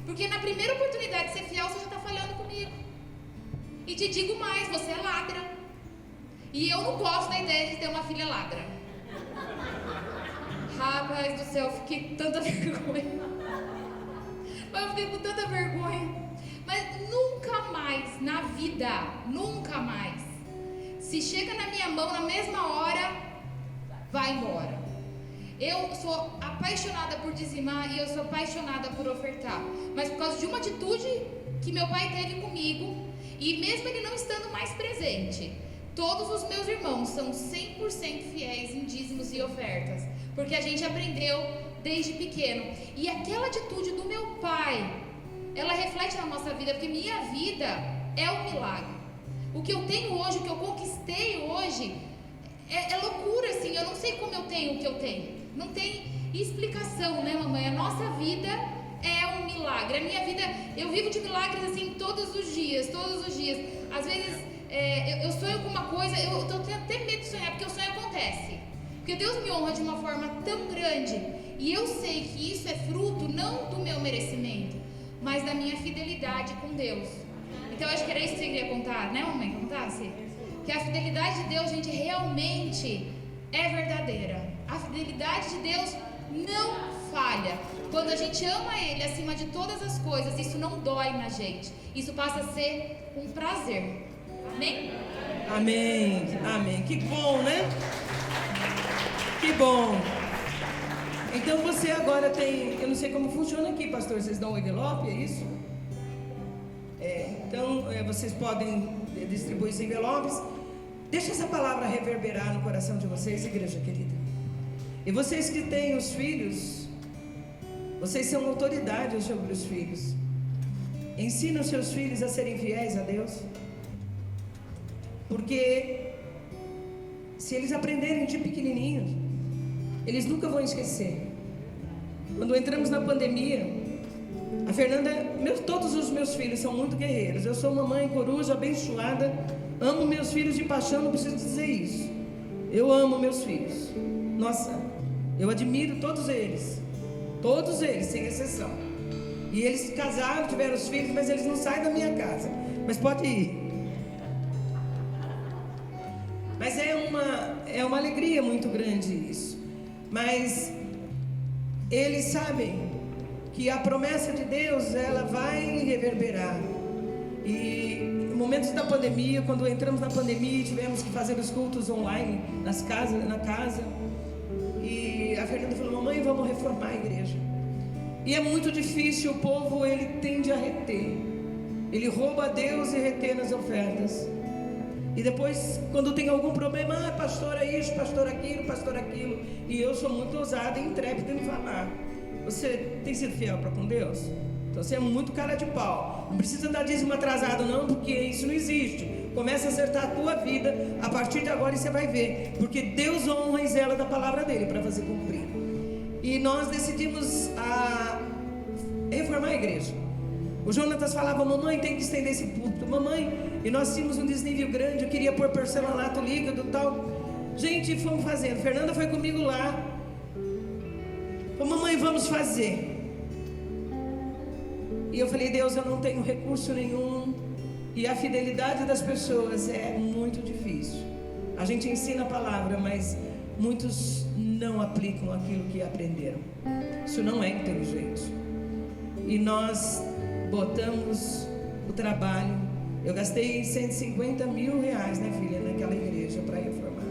Porque na primeira oportunidade de ser fiel, você já está falhando comigo. E te digo mais, você é ladra. E eu não gosto da ideia de ter uma filha ladra. Rapaz do céu, eu fiquei com tanta vergonha. Eu fiquei com tanta vergonha. Mas nunca mais na vida, nunca mais, se chega na minha mão na mesma hora, vai embora. Eu sou apaixonada por dizimar e eu sou apaixonada por ofertar. Mas por causa de uma atitude que meu pai teve comigo, e mesmo ele não estando mais presente, todos os meus irmãos são 100% fiéis em dízimos e ofertas. Porque a gente aprendeu desde pequeno. E aquela atitude do meu pai, ela reflete na nossa vida, porque minha vida é um milagre. O que eu tenho hoje, o que eu conquistei hoje, é loucura, assim. Eu não sei como eu tenho o que eu tenho. Não tem explicação, né, mamãe? A nossa vida é um milagre. A minha vida, eu vivo de milagres, assim, todos os dias. Às vezes, eu sonho com uma coisa, eu tô tendo até medo de sonhar, porque o sonho acontece. Porque Deus me honra de uma forma tão grande. E eu sei que isso é fruto não do meu merecimento, mas da minha fidelidade com Deus. Então eu acho que era isso que você queria contar, né, mamãe? Contasse? Que a fidelidade de Deus, gente, realmente é verdadeira. A fidelidade de Deus não falha. Quando a gente ama Ele acima de todas as coisas, isso não dói na gente. Isso passa a ser um prazer. Amém? Amém. Que bom, né? Que bom. Então você agora tem, eu não sei como funciona aqui, pastor, vocês dão um envelope, é isso? Então vocês podem distribuir os envelopes. Deixa essa palavra reverberar no coração de vocês, igreja querida. E vocês que têm os filhos, vocês são autoridade sobre os filhos. Ensina os seus filhos a serem fiéis a Deus. Porque se eles aprenderem de pequenininhos, eles nunca vão esquecer. Quando entramos na pandemia, a Fernanda, todos os meus filhos são muito guerreiros. Eu sou uma mãe coruja, abençoada, amo meus filhos de paixão, não preciso dizer isso. Eu amo meus filhos. Nossa, eu admiro todos eles, sem exceção. E eles casaram, tiveram os filhos, mas eles não saem da minha casa. Mas pode ir. Mas é uma alegria muito grande isso. Mas eles sabem que a promessa de Deus, ela vai reverberar. E em momentos da pandemia, quando entramos na pandemia, tivemos que fazer os cultos online na casa. E a Fernanda falou: mamãe, vamos reformar a igreja. E é muito difícil, o povo, ele tende a reter. Ele rouba a Deus e retém nas ofertas. E depois, quando tem algum problema, pastor é isso, pastor aquilo. E eu sou muito ousada e intrépida em falar. Você tem sido fiel para com Deus? Então você é muito cara de pau. Não precisa dar dízimo atrasado não, porque isso não existe. Começa a acertar a tua vida a partir de agora e você vai ver. Porque Deus honra e zela da palavra dele para fazer cumprir. E nós decidimos reformar a igreja. O Jonatas falava: mamãe, tem que estender esse púlpito, mamãe. E nós tínhamos um desnível grande, eu queria pôr porcelanato líquido e tal. Gente, fomos fazendo. Fernanda foi comigo lá. Falou: mamãe, vamos fazer. E eu falei: Deus, eu não tenho recurso nenhum. E a fidelidade das pessoas é muito difícil. A gente ensina a palavra, mas muitos não aplicam aquilo que aprenderam. Isso não é inteligente. E nós botamos o trabalho. Eu gastei 150 mil reais, né, filha, naquela igreja para reformar.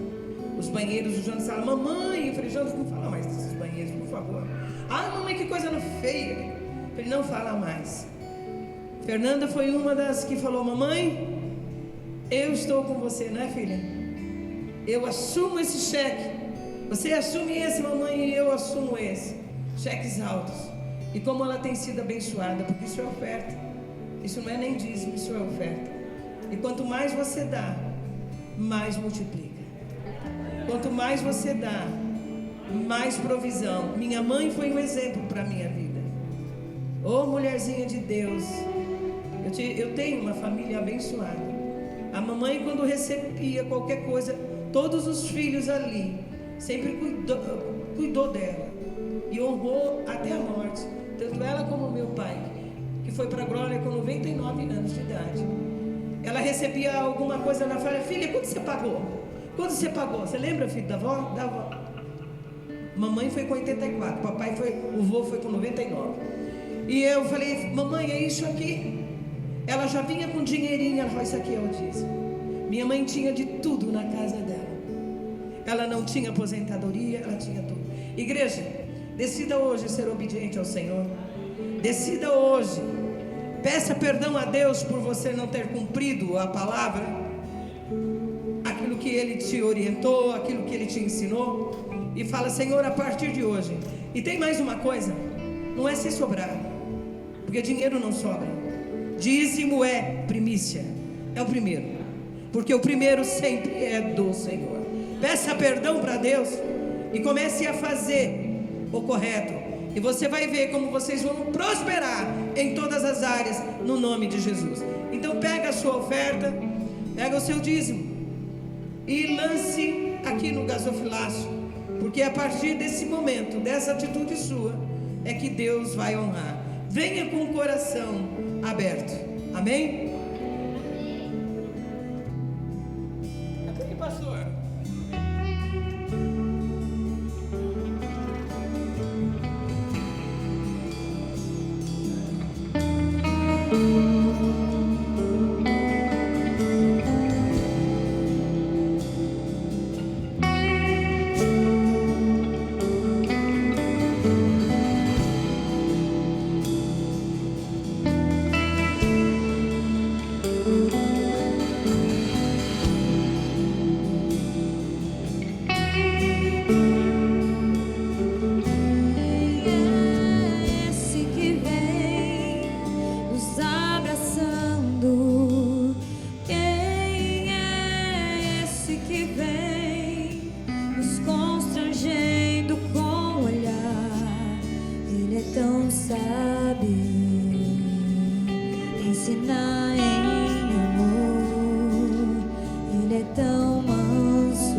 Os banheiros, o Jonas fala: mamãe. Eu falei: Jonas, não fala mais desses banheiros, por favor. Mamãe, que coisa feia. Eu falei: não fala mais. Fernanda foi uma das que falou: mamãe, eu estou com você, né, filha? Eu assumo esse cheque. Você assume esse, mamãe, e eu assumo esse. Cheques altos. E como ela tem sido abençoada, porque isso é oferta. Isso não é nem dízimo, isso é oferta. E quanto mais você dá, mais multiplica. Quanto mais você dá, mais provisão. Minha mãe foi um exemplo para a minha vida. Ô mulherzinha de Deus. Eu tenho uma família abençoada. A mamãe, quando recebia qualquer coisa, todos os filhos ali sempre cuidou dela e honrou até a morte. Tanto ela como meu pai, que foi para a glória com 99 anos de idade. Ela recebia alguma coisa na falha: filha, quanto você pagou? Quanto você pagou? Você lembra, filho, da avó? Da avó. Mamãe foi com 84, o vô foi com 99. E eu falei: mamãe, é isso aqui. Ela já vinha com dinheirinho. Ela falou: isso aqui é o dízimo. Minha mãe tinha de tudo na casa dela. Ela não tinha aposentadoria, ela tinha tudo. Igreja, decida hoje ser obediente ao Senhor. Decida hoje. Peça perdão a Deus por você não ter cumprido a palavra, aquilo que Ele te orientou, aquilo que Ele te ensinou. E fala: Senhor, a partir de hoje. E tem mais uma coisa: não é se sobrar, porque dinheiro não sobra. Dízimo é primícia, é o primeiro, porque o primeiro sempre é do Senhor. Peça perdão para Deus e comece a fazer o correto, e você vai ver como vocês vão prosperar em todas as áreas, no nome de Jesus. Então pega a sua oferta, pega o seu dízimo e lance aqui no gasofilácio, porque a partir desse momento, dessa atitude sua, é que Deus vai honrar. Venha com o coração aberto. Amém? Amém, pastor. Tão manso.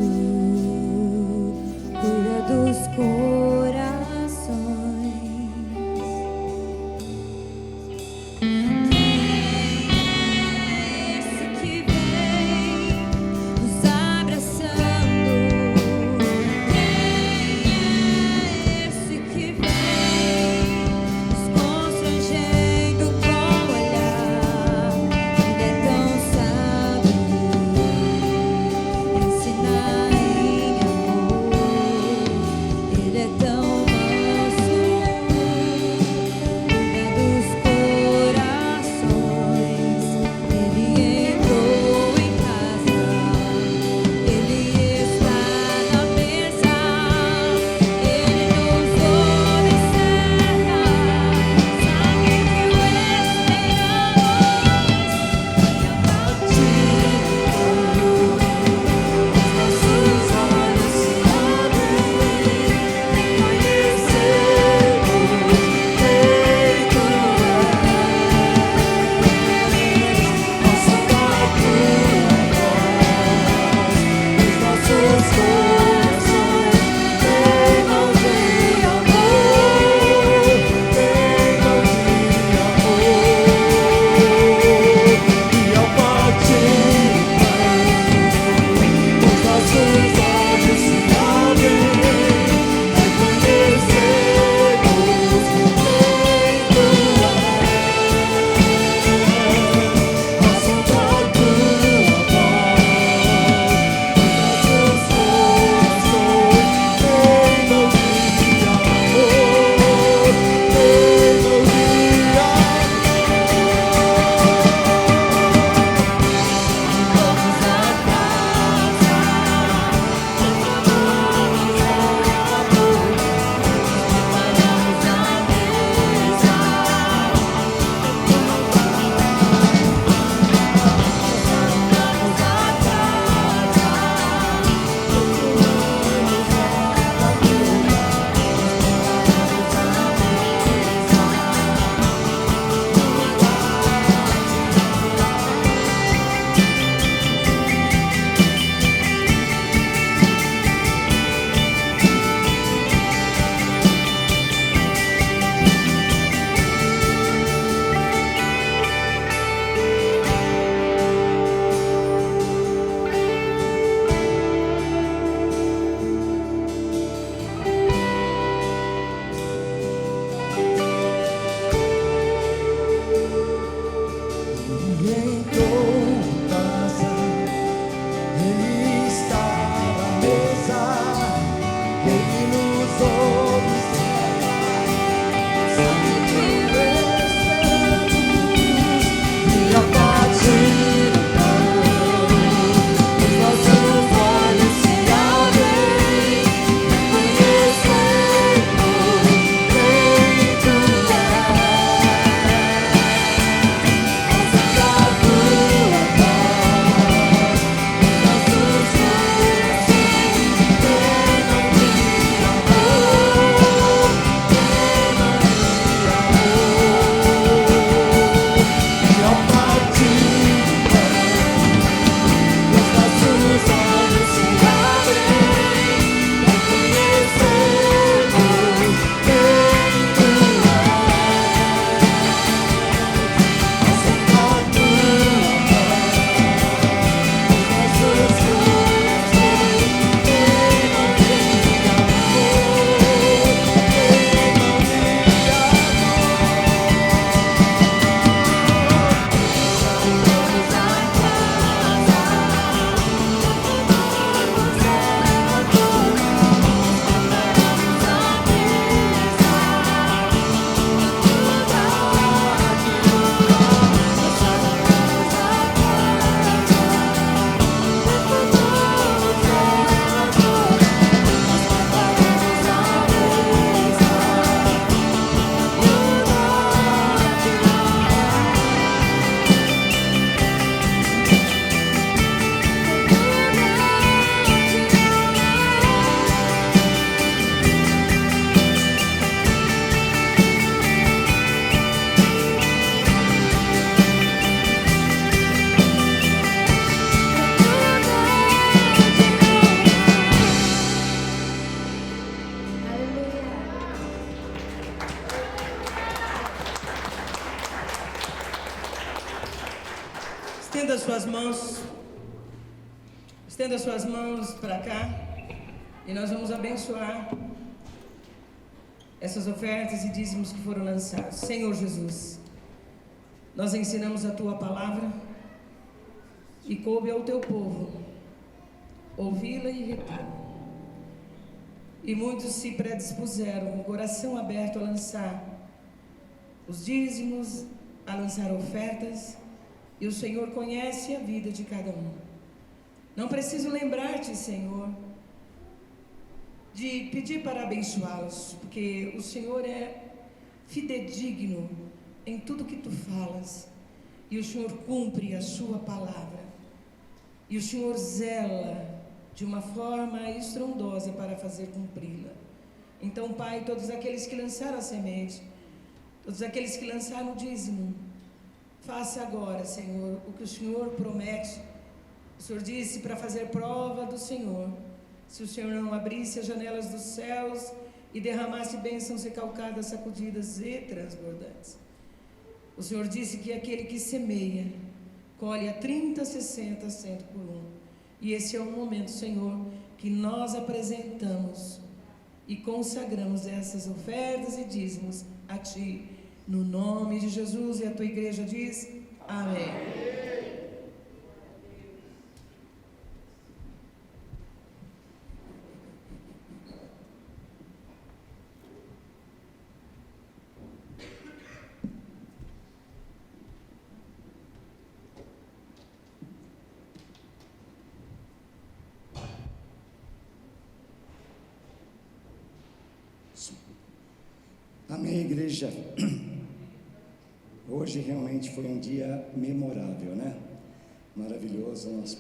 Estenda suas mãos. Estenda suas mãos para cá. E nós vamos abençoar essas ofertas e dízimos que foram lançados. Senhor Jesus, nós ensinamos a Tua palavra e coube ao Teu povo ouvi-la e retê-la. E muitos se predispuseram com o coração aberto a lançar os dízimos, a lançar ofertas, e o Senhor conhece a vida de cada um. Não preciso lembrar-te, Senhor, de pedir para abençoá-los, porque o Senhor é fidedigno em tudo que Tu falas, e o Senhor cumpre a Sua palavra, e o Senhor zela de uma forma estrondosa para fazer cumpri-la. Então, Pai, todos aqueles que lançaram a semente, todos aqueles que lançaram o dízimo, faça agora, Senhor, o que o Senhor promete. O Senhor disse para fazer prova do Senhor. Se o Senhor não abrisse as janelas dos céus e derramasse bênçãos recalcadas, sacudidas e transbordantes. O Senhor disse que aquele que semeia, colhe a 30, 60, 100 por um. E esse é o momento, Senhor, que nós apresentamos e consagramos essas ofertas e dízimos a Ti, no nome de Jesus. E a Tua igreja diz: amém. Amém, igreja. Hoje realmente foi um dia memorável, né? Maravilhoso. Nós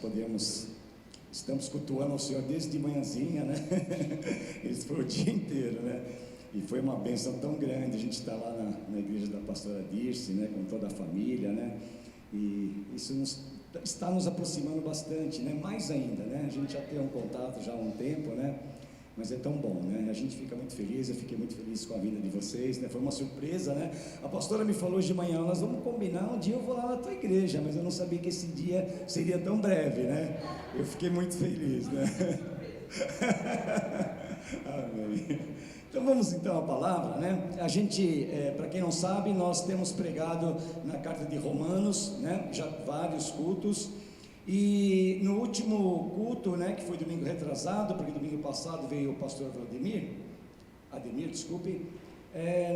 estamos cultuando o Senhor desde de manhãzinha, né? Isso foi o dia inteiro, né? E foi uma bênção tão grande. A gente está lá na igreja da pastora Dirce, né? Com toda a família, né? E isso está nos aproximando bastante, né? Mais ainda, né? A gente já tem um contato já há um tempo, né? Mas é tão bom, né? A gente fica muito feliz, eu fiquei muito feliz com a vinda de vocês, né? Foi uma surpresa, né? A pastora me falou hoje de manhã: nós vamos combinar, um dia eu vou lá na tua igreja, mas eu não sabia que esse dia seria tão breve, né? Eu fiquei muito feliz, né? Amém. Então vamos então à palavra, né? A gente, para quem não sabe, nós temos pregado na carta de Romanos, né? Já vários cultos. E no último culto, né, que foi domingo retrasado, porque domingo passado veio o pastor Ademir,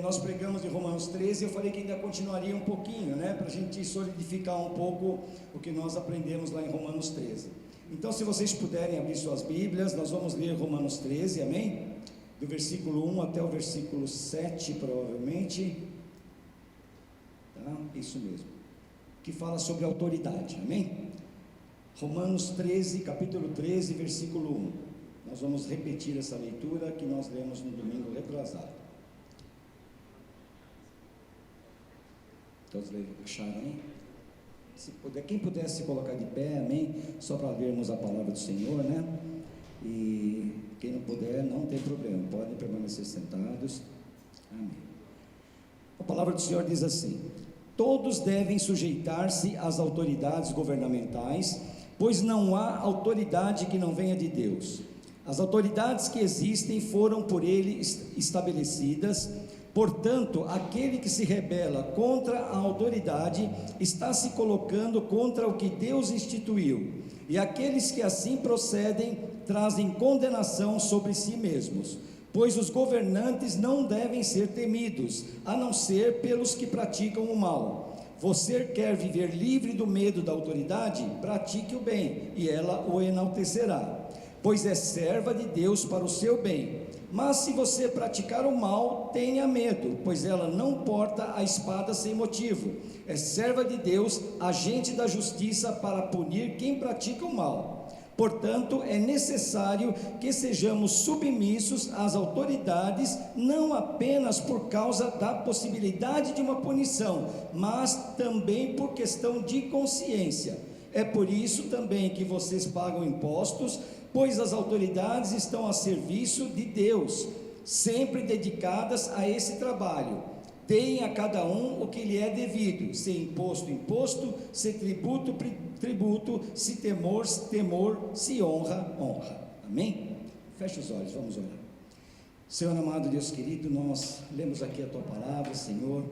nós pregamos de Romanos 13, eu falei que ainda continuaria um pouquinho, né, para a gente solidificar um pouco o que nós aprendemos lá em Romanos 13. Então, se vocês puderem abrir suas Bíblias, nós vamos ler Romanos 13, amém? Do versículo 1 até o versículo 7, provavelmente, tá? Isso mesmo, que fala sobre autoridade, amém? Romanos 13, capítulo 13, versículo 1. Nós vamos repetir essa leitura que nós lemos no domingo retrasado. Todos acharam, hein? Se puder, quem puder se colocar de pé, amém? Só para lermos a palavra do Senhor, né? E quem não puder, não tem problema, podem permanecer sentados. Amém. A palavra do Senhor diz assim: todos devem sujeitar-se às autoridades governamentais, pois não há autoridade que não venha de Deus. As autoridades que existem foram por Ele estabelecidas. Portanto, aquele que se rebela contra a autoridade está se colocando contra o que Deus instituiu, e aqueles que assim procedem trazem condenação sobre si mesmos, pois os governantes não devem ser temidos, a não ser pelos que praticam o mal. Você quer viver livre do medo da autoridade? Pratique o bem, e ela o enaltecerá, pois é serva de Deus para o seu bem. Mas se você praticar o mal, tenha medo, pois ela não porta a espada sem motivo. É serva de Deus, agente da justiça para punir quem pratica o mal. Portanto, é necessário que sejamos submissos às autoridades, não apenas por causa da possibilidade de uma punição, mas também por questão de consciência. É por isso também que vocês pagam impostos, pois as autoridades estão a serviço de Deus, sempre dedicadas a esse trabalho. deem a cada um o que lhe é devido, se imposto, imposto, se tributo, tributo, se temor, temor, se honra, honra. Amém? Feche os olhos, vamos orar. Senhor amado, Deus querido, nós lemos aqui a Tua palavra, Senhor,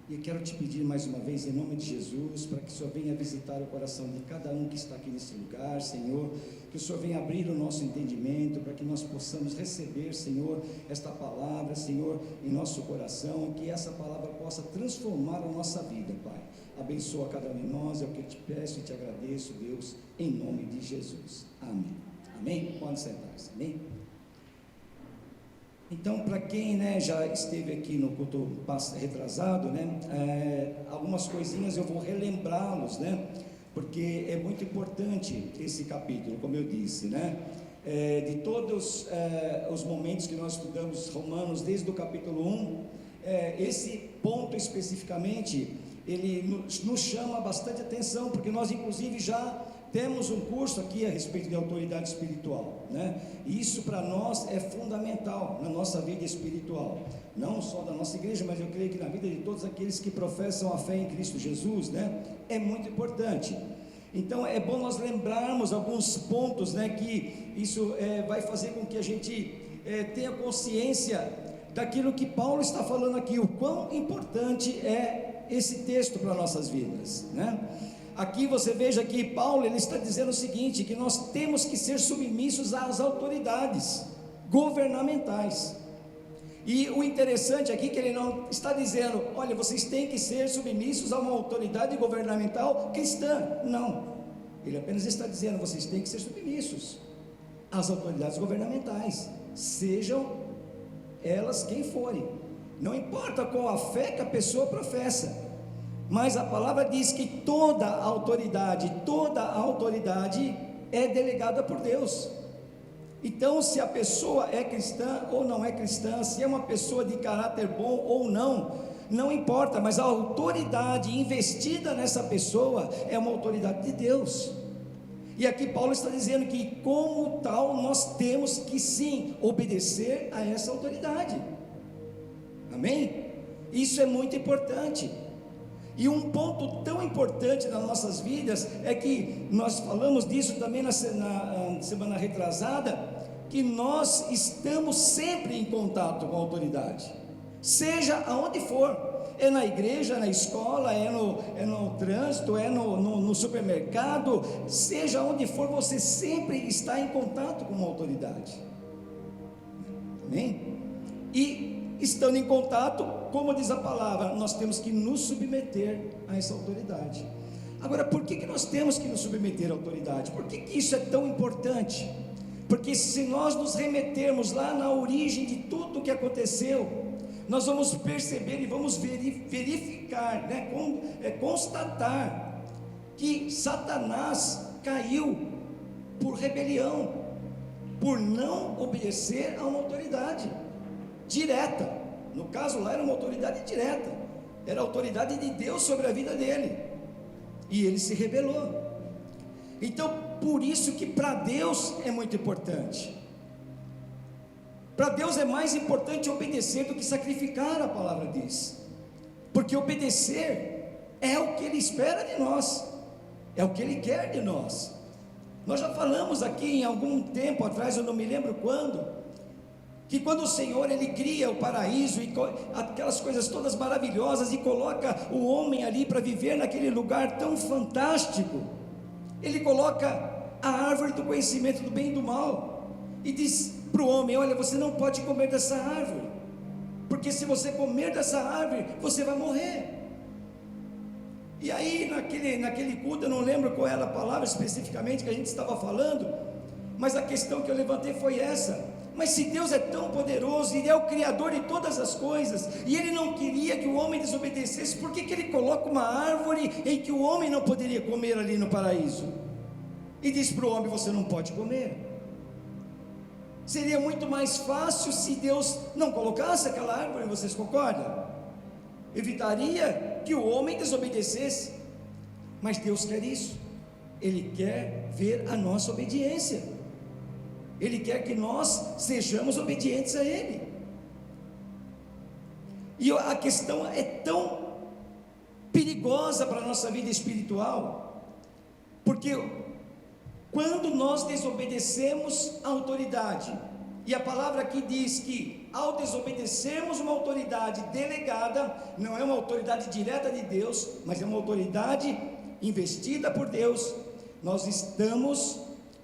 e eu quero te pedir mais uma vez, em nome de Jesus, para que o Senhor venha visitar o coração de cada um que está aqui nesse lugar, Senhor, que o Senhor venha abrir o nosso entendimento, para que nós possamos receber, Senhor, esta palavra, Senhor, em nosso coração, que essa palavra possa transformar a nossa vida, Pai. Abençoa cada um de nós, é o que eu te peço e te agradeço, Deus, em nome de Jesus. Amém. Amém? Pode sentar-se. Amém? Então, para quem já esteve aqui no culto retrasado, algumas coisinhas eu vou relembrá-los, porque é muito importante esse capítulo, como eu disse, de todos os momentos que nós estudamos Romanos, desde o capítulo 1, esse ponto especificamente, ele nos chama bastante atenção, porque nós inclusive já temos um curso aqui a respeito de autoridade espiritual, e isso para nós é fundamental na nossa vida espiritual, não só da nossa igreja, mas eu creio que na vida de todos aqueles que professam a fé em Cristo Jesus, é muito importante. Então é bom nós lembrarmos alguns pontos, que isso vai fazer com que a gente tenha consciência daquilo que Paulo está falando aqui, o quão importante é esse texto para nossas vidas, Aqui você veja que Paulo ele está dizendo o seguinte, que nós temos que ser submissos às autoridades governamentais. E o interessante aqui é que ele não está dizendo, olha, vocês têm que ser submissos a uma autoridade governamental cristã. Não, ele apenas está dizendo, vocês têm que ser submissos às autoridades governamentais, sejam elas quem forem, não importa qual a fé que a pessoa professa. Mas a palavra diz que toda autoridade é delegada por Deus. Então, se a pessoa é cristã ou não é cristã, se é uma pessoa de caráter bom ou não, não importa, mas a autoridade investida nessa pessoa é uma autoridade de Deus. E aqui Paulo está dizendo que, como tal, nós temos que sim obedecer a essa autoridade. Amém? Isso é muito importante. E um ponto tão importante nas nossas vidas é que nós falamos disso também na semana retrasada, que nós estamos sempre em contato com a autoridade, seja aonde for, é na igreja, na escola, é no trânsito, é no supermercado, seja onde for, você sempre está em contato com uma autoridade. Amém? E estando em contato, como diz a palavra, nós temos que nos submeter a essa autoridade. Agora, por que nós temos que nos submeter à autoridade? Por que isso é tão importante? Porque se nós nos remetermos lá na origem de tudo o que aconteceu, nós vamos perceber e vamos verificar, constatar que Satanás caiu por rebelião, por não obedecer a uma autoridade direta. No caso lá era uma autoridade direta, era a autoridade de Deus sobre a vida dele, e ele se rebelou. Então, por isso que para Deus é muito importante. Para Deus é mais importante obedecer do que sacrificar, a palavra diz, porque obedecer é o que Ele espera de nós, é o que Ele quer de nós. Nós já falamos aqui em algum tempo atrás, eu não me lembro quando, que quando o Senhor ele cria o paraíso e aquelas coisas todas maravilhosas e coloca o homem ali para viver naquele lugar tão fantástico, Ele coloca a árvore do conhecimento do bem e do mal e diz para o homem, olha, você não pode comer dessa árvore, porque se você comer dessa árvore, você vai morrer. E aí naquele culto, eu não lembro qual era a palavra especificamente que a gente estava falando, mas a questão que eu levantei foi essa: mas se Deus é tão poderoso, e Ele é o Criador de todas as coisas, e Ele não queria que o homem desobedecesse, por que Ele coloca uma árvore em que o homem não poderia comer ali no paraíso? E diz para o homem, você não pode comer. Seria muito mais fácil se Deus não colocasse aquela árvore, vocês concordam? Evitaria que o homem desobedecesse, mas Deus quer isso, Ele quer ver a nossa obediência, Ele quer que nós sejamos obedientes a Ele. E a questão é tão perigosa para a nossa vida espiritual, porque quando nós desobedecemos a autoridade, e a palavra aqui diz que ao desobedecermos uma autoridade delegada, não é uma autoridade direta de Deus, mas é uma autoridade investida por Deus, nós estamos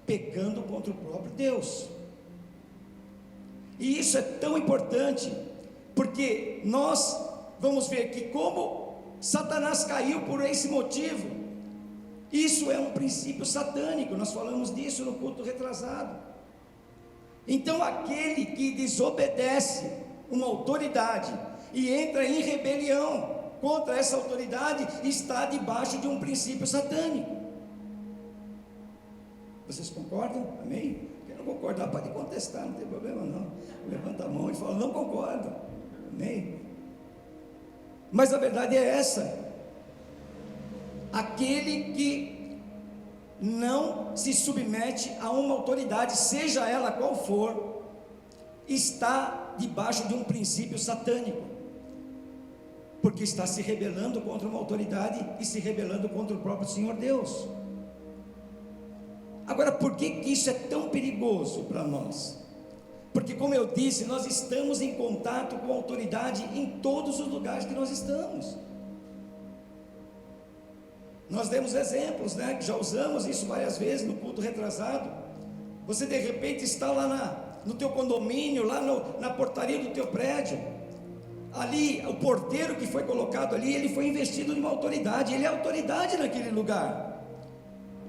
pecando contra o próprio Deus. E isso é tão importante, porque nós vamos ver que como Satanás caiu por esse motivo, isso é um princípio satânico, nós falamos disso no culto retrasado. Então aquele que desobedece uma autoridade e entra em rebelião contra essa autoridade, está debaixo de um princípio satânico. Vocês concordam? Amém? Quem não concordar pode contestar, não tem problema não. Levanta a mão e fala, não concordo. Amém? Mas a verdade é essa: aquele que não se submete a uma autoridade, seja ela qual for, está debaixo de um princípio satânico, porque está se rebelando contra uma autoridade e se rebelando contra o próprio Senhor Deus. Agora, por que isso é tão perigoso para nós? Porque, como eu disse, nós estamos em contato com a autoridade em todos os lugares que nós estamos. Nós demos exemplos, né, que já usamos isso várias vezes no culto retrasado. Você de repente está lá no teu condomínio, lá na portaria do teu prédio. Ali, o porteiro que foi colocado ali, ele foi investido de uma autoridade, ele é autoridade naquele lugar.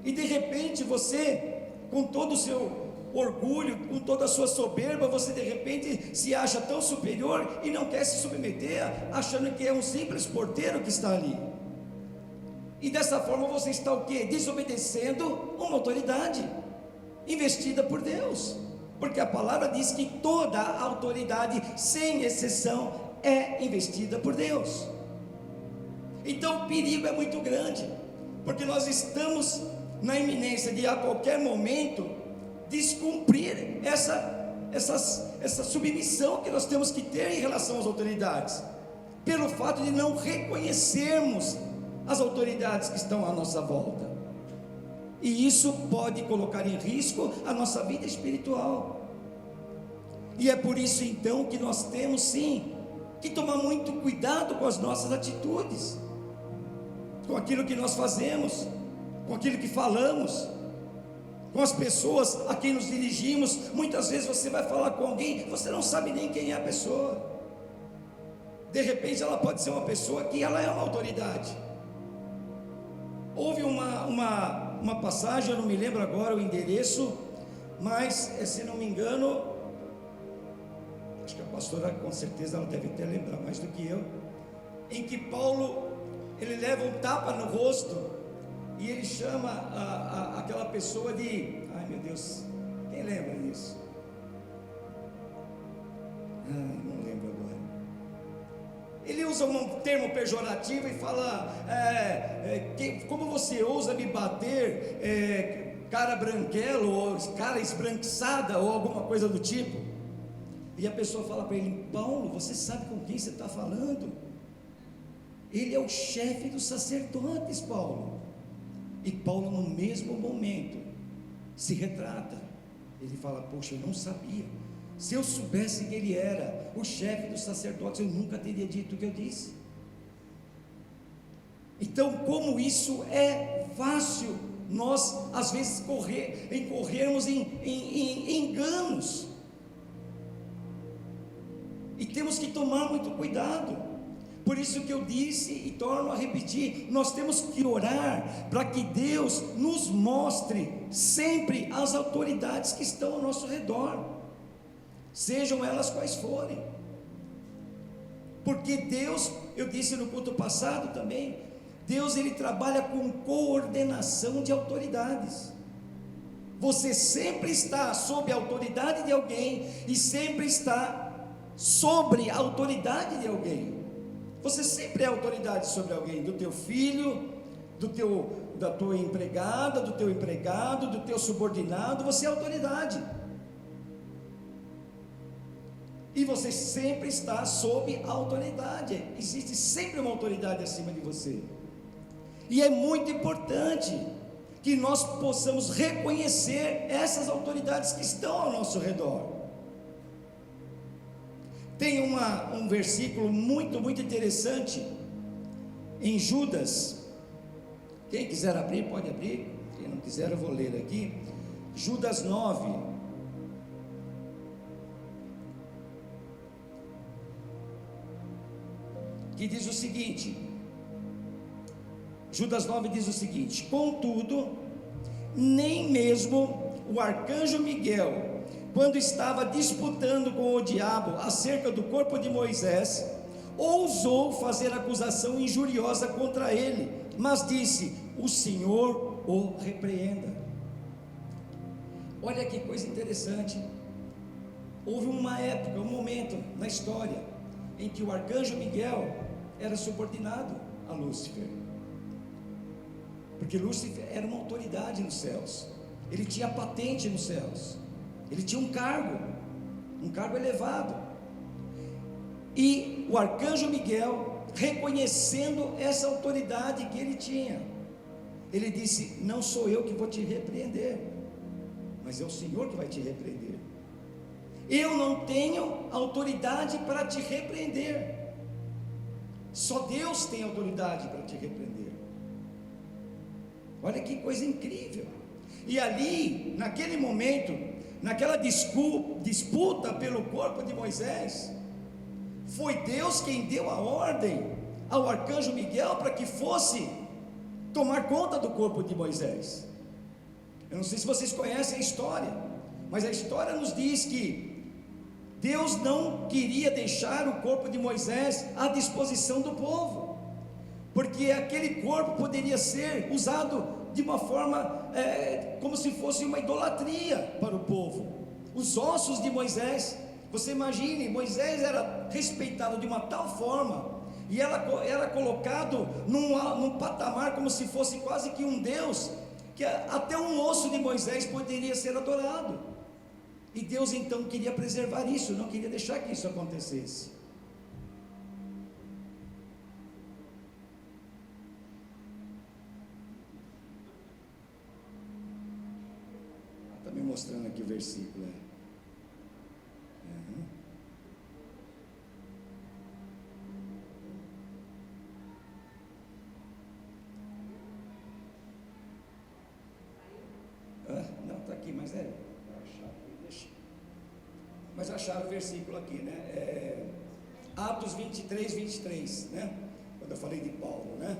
E de repente você, com todo o seu orgulho, com toda a sua soberba, você de repente se acha tão superior e não quer se submeter, achando que é um simples porteiro que está ali. E dessa forma você está o quê? Desobedecendo uma autoridade investida por Deus, porque a palavra diz que toda a autoridade, sem exceção, é investida por Deus. Então o perigo é muito grande, porque nós estamos na iminência de a qualquer momento descumprir essa submissão que nós temos que ter em relação às autoridades, pelo fato de não reconhecermos as autoridades que estão à nossa volta, e isso pode colocar em risco a nossa vida espiritual. E é por isso então que nós temos sim que tomar muito cuidado com as nossas atitudes, com aquilo que nós fazemos, com aquilo que falamos, com as pessoas a quem nos dirigimos. Muitas vezes você vai falar com alguém, você não sabe nem quem é a pessoa. De repente ela pode ser uma pessoa que ela é uma autoridade. Houve uma passagem, eu não me lembro agora o endereço, mas se não me engano, acho que a pastora com certeza ela deve até lembrar mais do que eu, em que Paulo, ele leva um tapa no rosto e ele chama aquela pessoa de, ai meu Deus, quem lembra disso? Não lembro agora. Ele usa um termo pejorativo e fala, como você ousa me bater, cara branquelo, ou cara esbranquiçada, ou alguma coisa do tipo. E a pessoa fala para ele, Paulo, você sabe com quem você está falando? Ele é o chefe dos sacerdotes, Paulo. E Paulo, no mesmo momento, se retrata. Ele fala, poxa, eu não sabia. Se eu soubesse que ele era o chefe dos sacerdotes, eu nunca teria dito o que eu disse. Então, como isso é fácil nós, às vezes, incorrermos em enganos. E temos que tomar muito cuidado. Por isso que eu disse e torno a repetir, nós temos que orar para que Deus nos mostre sempre as autoridades que estão ao nosso redor, sejam elas quais forem. Porque Deus, eu disse no culto passado também, Deus ele trabalha com coordenação de autoridades. Você sempre está sob a autoridade de alguém e sempre está sobre a autoridade de alguém. Você sempre é autoridade sobre alguém, do teu filho, da tua empregada, do teu empregado, do teu subordinado, você é autoridade. E você sempre está sob a autoridade. Existe sempre uma autoridade acima de você. E é muito importante que nós possamos reconhecer essas autoridades que estão ao nosso redor. Tem um versículo muito interessante em Judas. Quem quiser abrir, pode abrir. Quem não quiser, eu vou ler aqui. Judas 9. Que diz o seguinte, Judas 9 diz o seguinte: contudo, nem mesmo o arcanjo Miguel, quando estava disputando com o diabo acerca do corpo de Moisés, ousou fazer acusação injuriosa contra ele, mas disse: o Senhor o repreenda. Olha que coisa interessante. Houve uma época, um momento na história em que o arcanjo Miguel era subordinado a Lúcifer, porque Lúcifer era uma autoridade nos céus, ele tinha patente nos céus, ele tinha um cargo elevado, e o arcanjo Miguel, reconhecendo essa autoridade que ele tinha, ele disse: não sou eu que vou te repreender, mas é o Senhor que vai te repreender. Eu não tenho autoridade para te repreender, só Deus tem autoridade para te repreender. Olha que coisa incrível. E ali, naquele momento, naquela disputa pelo corpo de Moisés, foi Deus quem deu a ordem ao arcanjo Miguel para que fosse tomar conta do corpo de Moisés. Eu não sei se vocês conhecem a história, mas a história nos diz que Deus não queria deixar o corpo de Moisés à disposição do povo, porque aquele corpo poderia ser usado de uma forma como se fosse uma idolatria para o povo. Os ossos de Moisés, você imagine, Moisés era respeitado de uma tal forma, e era colocado num patamar como se fosse quase que um Deus, que até um osso de Moisés poderia ser adorado. E Deus então queria preservar isso, não queria deixar que isso acontecesse. Está me mostrando aqui o versículo. Não, está aqui, mas mas acharam o versículo aqui, né? Atos 23, né? Quando eu falei de Paulo, né?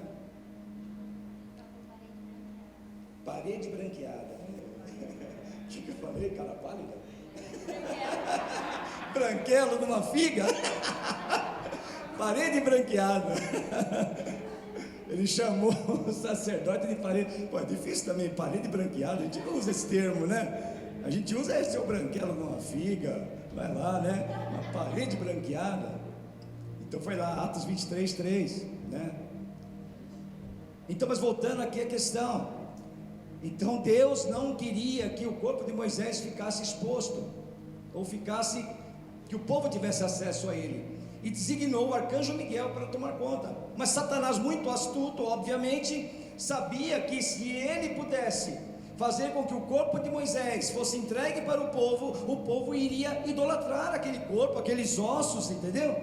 Parede branqueada. O que eu falei, cara pálida? Branquelo numa figa? Parede branqueada. Ele chamou o sacerdote de parede. Pô, é difícil também, parede branqueada, a gente não usa esse termo, né? A gente usa esse seu branquelo numa figa, vai lá, né? Uma parede branqueada. Então foi lá, Atos 23, né? Então, mas voltando aqui a questão. Então Deus não queria que o corpo de Moisés ficasse exposto, ou ficasse, que o povo tivesse acesso a ele, e designou o arcanjo Miguel para tomar conta. Mas Satanás, muito astuto, obviamente, sabia que se ele pudesse fazer com que o corpo de Moisés fosse entregue para o povo iria idolatrar aquele corpo, aqueles ossos, entendeu?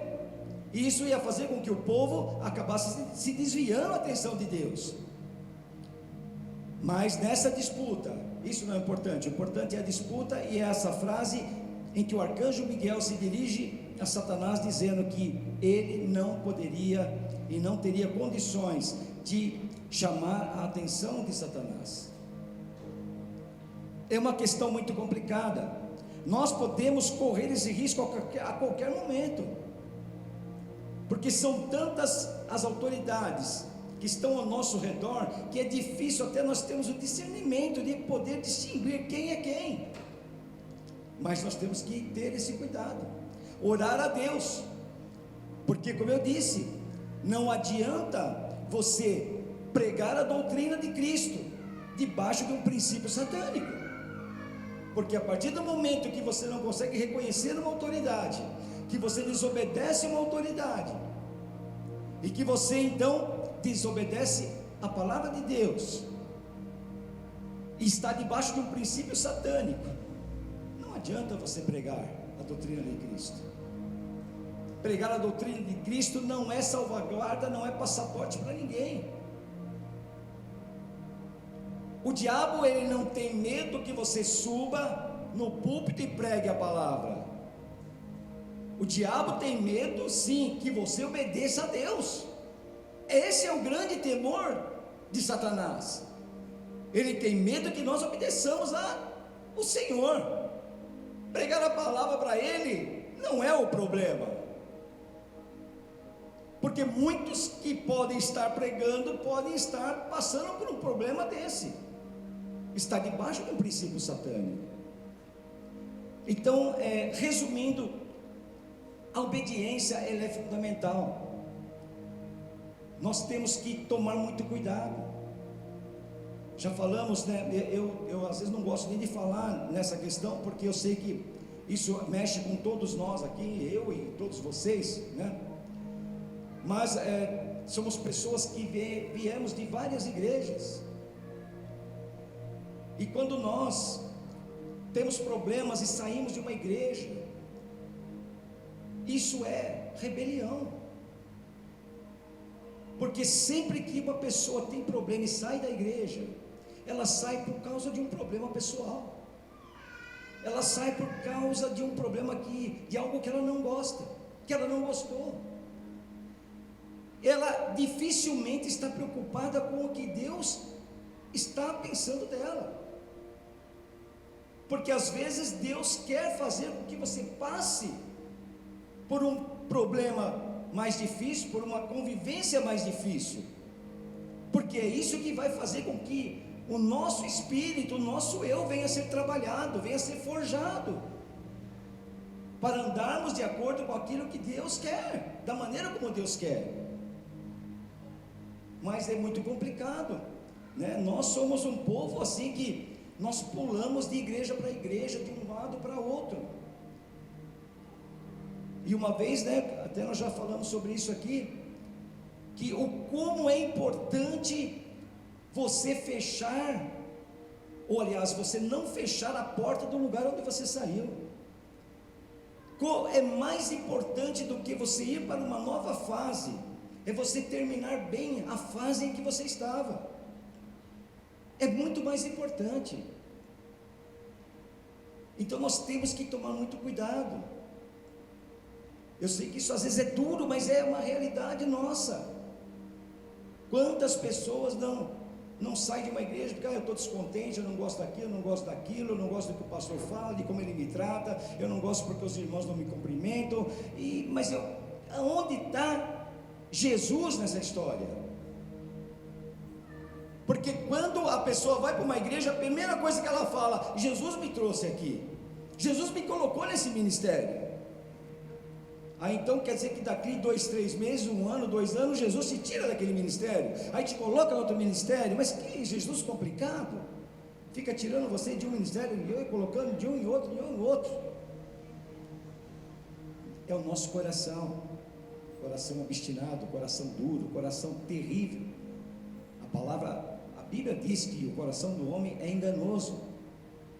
E isso ia fazer com que o povo acabasse se desviando a atenção de Deus. Mas nessa disputa, isso não é importante, o importante é a disputa, e é essa frase em que o arcanjo Miguel se dirige a Satanás, dizendo que ele não poderia e não teria condições de chamar a atenção de Satanás. É uma questão muito complicada. Nós podemos correr esse risco a qualquer momento, porque são tantas as autoridades que estão ao nosso redor, que é difícil até nós termos o discernimento de poder distinguir quem é quem. Mas nós temos que ter esse cuidado, orar a Deus, porque, como eu disse, não adianta você pregar a doutrina de Cristo debaixo de um princípio satânico, porque a partir do momento que você não consegue reconhecer uma autoridade que você desobedece uma autoridade, e que você então desobedece a palavra de Deus, e está debaixo de um princípio satânico, não adianta você pregar a doutrina de Cristo. Pregar a doutrina de Cristo não é salvaguarda, não é passaporte para ninguém. O diabo, ele não tem medo que você suba no púlpito e pregue a palavra. O diabo tem medo, sim, que você obedeça a Deus. Esse é o grande temor de Satanás. Ele tem medo que nós obedeçamos ao Senhor. Pregar a palavra para ele não é o problema, porque muitos que podem estar pregando podem estar passando por um problema desse, está debaixo de um princípio satânico. Então, resumindo, a obediência, ela é fundamental. Nós temos que tomar muito cuidado. Já falamos, né? Eu às vezes não gosto nem de falar nessa questão, porque eu sei que isso mexe com todos nós aqui, eu e todos vocês, né? Mas somos pessoas que viemos de várias igrejas, e quando nós temos problemas e saímos de uma igreja, isso é rebelião, porque sempre que uma pessoa tem problema e sai da igreja, ela sai por causa de um problema pessoal, ela sai por causa de um problema de algo que ela não gosta, que ela não gostou. Ela dificilmente está preocupada com o que Deus está pensando dela, porque às vezes Deus quer fazer com que você passe por um problema mais difícil, por uma convivência mais difícil, porque é isso que vai fazer com que o nosso espírito, o nosso eu venha a ser trabalhado, venha a ser forjado, para andarmos de acordo com aquilo que Deus quer, da maneira como Deus quer. Mas é muito complicado, né? Nós somos um povo assim que nós pulamos de igreja para igreja, de um lado para outro. E uma vez, né, até nós já falamos sobre isso aqui, que como é importante você fechar, ou aliás, você não fechar a porta do lugar onde você saiu. É mais importante do que você ir para uma nova fase, é você terminar bem a fase em que você estava. É muito mais importante. Então nós temos que tomar muito cuidado. Eu sei que isso às vezes é duro, mas é uma realidade nossa. Quantas pessoas não saem de uma igreja porque eu estou descontente, eu não gosto daquilo, eu não gosto daquilo, eu não gosto do que o pastor fala, de como ele me trata, eu não gosto porque os irmãos não me cumprimentam, mas aonde está Jesus nessa história? Porque quando a pessoa vai para uma igreja, a primeira coisa que ela fala: Jesus me trouxe aqui, Jesus me colocou nesse ministério. Aí então quer dizer que daqui 2, 3 meses, 1 ano, 2 anos, Jesus te tira daquele ministério, aí te coloca no outro ministério. Mas que Jesus complicado, fica tirando você de um ministério e colocando de um em outro, É o nosso coração obstinado, coração duro, coração terrível. A Bíblia diz que o coração do homem é enganoso,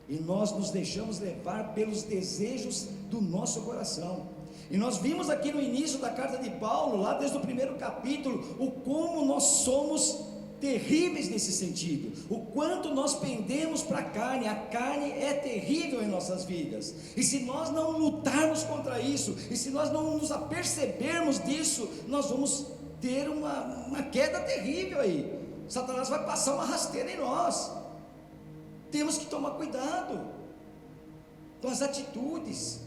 e nós nos deixamos levar pelos desejos do nosso coração. E nós vimos aqui no início da carta de Paulo, lá desde o primeiro capítulo, o como nós somos terríveis nesse sentido, o quanto nós pendemos para a carne é terrível em nossas vidas, e se nós não lutarmos contra isso, e se nós não nos apercebermos disso, nós vamos ter uma queda terrível aí. Satanás vai passar uma rasteira em nós. Temos que tomar cuidado com as atitudes.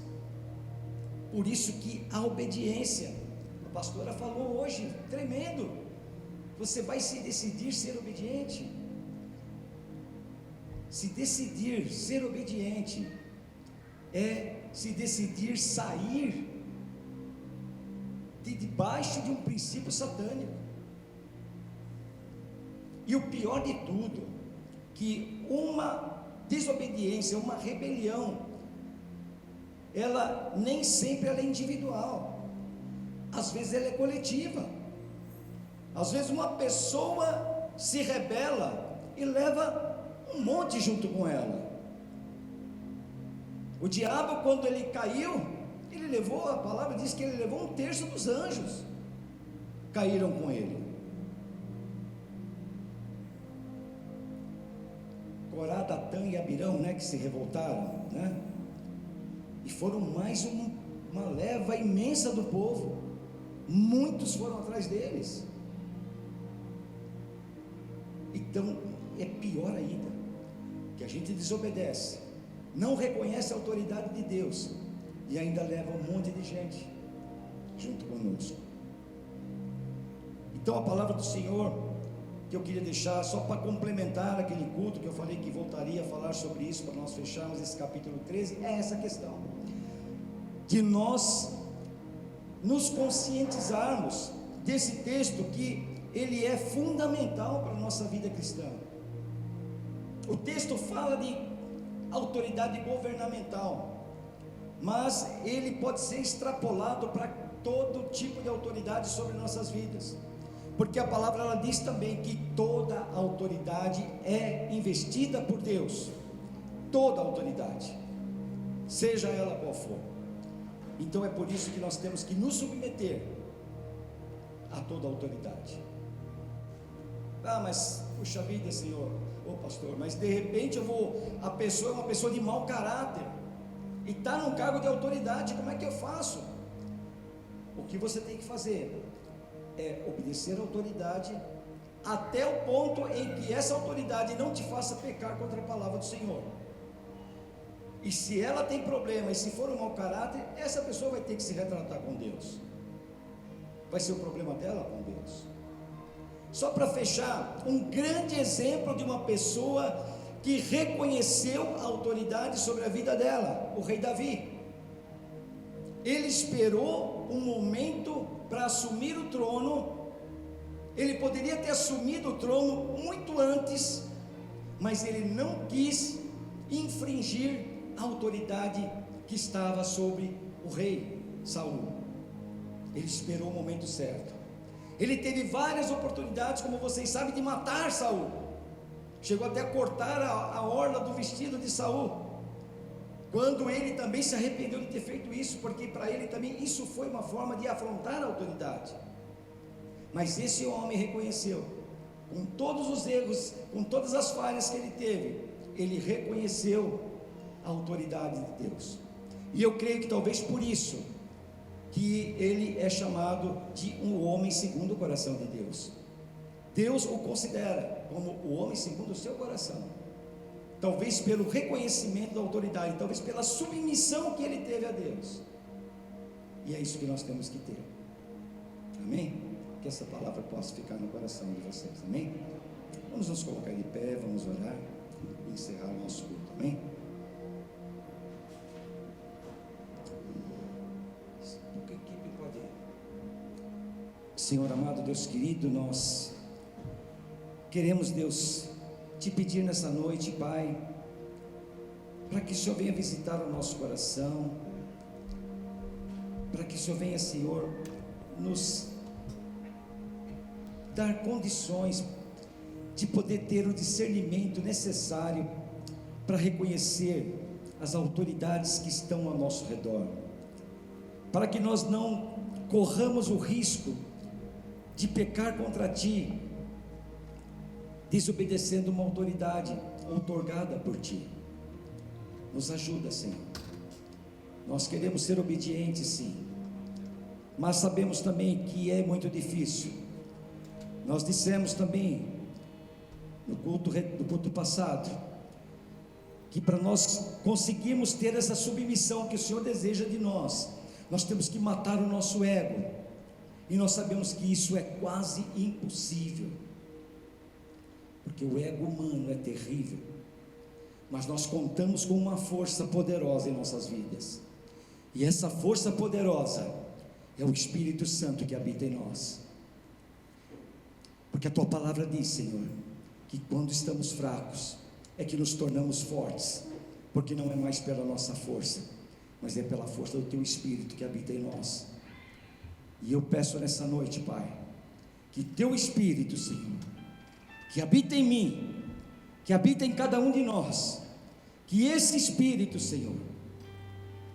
Por isso que a obediência, a pastora falou hoje, tremendo. Você vai se decidir ser obediente. Se decidir ser obediente é se decidir sair de debaixo de um princípio satânico. E o pior de tudo, que uma desobediência, uma rebelião, ela nem sempre ela é individual, às vezes ela é coletiva. Às vezes uma pessoa se rebela e leva um monte junto com ela. O diabo, quando ele caiu, ele levou, a palavra diz que ele levou 1/3 dos anjos, caíram com ele. Corá, Datã e Abirão, que se revoltaram, e foram mais uma leva imensa do povo, muitos foram atrás deles. Então é pior ainda, que a gente desobedece, não reconhece a autoridade de Deus e ainda leva um monte de gente junto conosco. Então a palavra do Senhor que eu queria deixar só para complementar aquele culto que eu falei que voltaria a falar sobre isso para nós fecharmos esse capítulo 13, é essa questão de nós nos conscientizarmos desse texto, que ele é fundamental para a nossa vida cristã. O texto fala de autoridade governamental, mas ele pode ser extrapolado para todo tipo de autoridade sobre nossas vidas, porque a palavra ela diz também que toda autoridade é investida por Deus, toda autoridade, seja ela qual for. Então é por isso que nós temos que nos submeter a toda autoridade. Mas puxa vida, Senhor, pastor, mas de repente a pessoa é uma pessoa de mau caráter e está num cargo de autoridade, como é que eu faço? O que você tem que fazer é obedecer a autoridade até o ponto em que essa autoridade não te faça pecar contra a palavra do Senhor. E se ela tem problema, e se for um mau caráter, essa pessoa vai ter que se retratar com Deus, vai ser o problema dela com Deus. Só para fechar, um grande exemplo de uma pessoa que reconheceu a autoridade sobre a vida dela, o rei Davi. Ele esperou um momento para assumir o trono. Ele poderia ter assumido o trono muito antes, mas ele não quis infringir a autoridade que estava sobre o rei Saul. Ele esperou o momento certo. Ele teve várias oportunidades, como vocês sabem, de matar Saul. Chegou até a cortar a orla do vestido de Saul, quando ele também se arrependeu de ter feito isso, porque para ele também isso foi uma forma de afrontar a autoridade. Mas esse homem reconheceu, com todos os erros, com todas as falhas que ele teve, ele reconheceu a autoridade de Deus. E eu creio que talvez por isso que ele é chamado de um homem segundo o coração de Deus. Deus o considera como o homem segundo o seu coração, talvez pelo reconhecimento da autoridade, talvez pela submissão que ele teve a Deus. E é isso que nós temos que ter. Amém? Que essa palavra possa ficar no coração de vocês. Amém? Vamos nos colocar de pé, vamos orar e encerrar o nosso culto. Amém? Senhor amado, Deus querido, nós queremos, Deus, te pedir nessa noite, Pai, para que o Senhor venha visitar o nosso coração, para que o Senhor venha, Senhor, nos dar condições de poder ter o discernimento necessário para reconhecer as autoridades que estão ao nosso redor, para que nós não corramos o risco de pecar contra Ti, desobedecendo uma autoridade outorgada por Ti. Nos ajuda, Senhor. Nós queremos ser obedientes, sim, mas sabemos também que é muito difícil. Nós dissemos também no culto passado que para nós conseguirmos ter essa submissão que o Senhor deseja de nós, nós temos que matar o nosso ego. E nós sabemos que isso é quase impossível, porque o ego humano é terrível, mas nós contamos com uma força poderosa em nossas vidas, e essa força poderosa é o Espírito Santo que habita em nós, porque a Tua palavra diz, Senhor, que quando estamos fracos, é que nos tornamos fortes, porque não é mais pela nossa força, mas é pela força do Teu Espírito que habita em nós. E eu peço nessa noite, Pai, que Teu Espírito, Senhor, que habita em mim, que habita em cada um de nós, que esse Espírito, Senhor,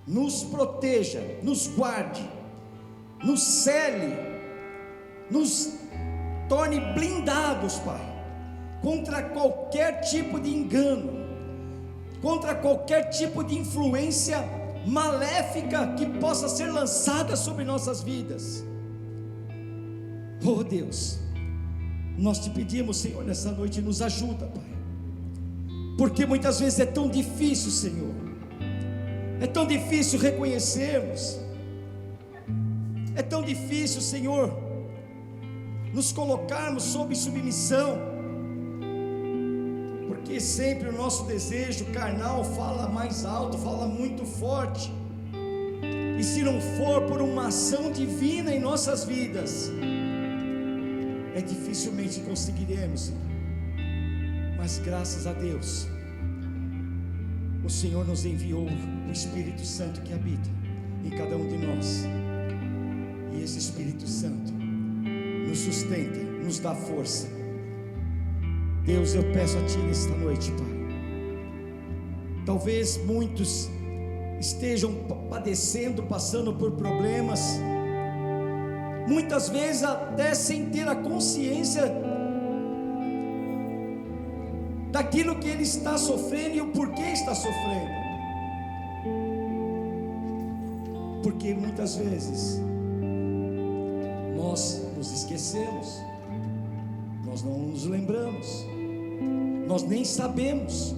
nos proteja, nos guarde, nos cele, nos torne blindados, Pai, contra qualquer tipo de engano, contra qualquer tipo de influência maléfica que possa ser lançada sobre nossas vidas. Oh Deus, nós te pedimos, Senhor, nessa noite, nos ajuda, Pai, porque muitas vezes é tão difícil, Senhor, é tão difícil reconhecermos, é tão difícil, Senhor, nos colocarmos sob submissão, porque sempre o nosso desejo carnal fala mais alto, fala muito forte, e se não for por uma ação divina em nossas vidas, dificilmente conseguiremos, Senhor. Mas graças a Deus, o Senhor nos enviou o Espírito Santo que habita em cada um de nós, e esse Espírito Santo nos sustenta, nos dá força. Deus, eu peço a Ti nesta noite, Pai, talvez muitos estejam padecendo, passando por problemas, muitas vezes até sem ter a consciência daquilo que ele está sofrendo e o porquê está sofrendo, porque muitas vezes nós nos esquecemos, nós não nos lembramos, nós nem sabemos.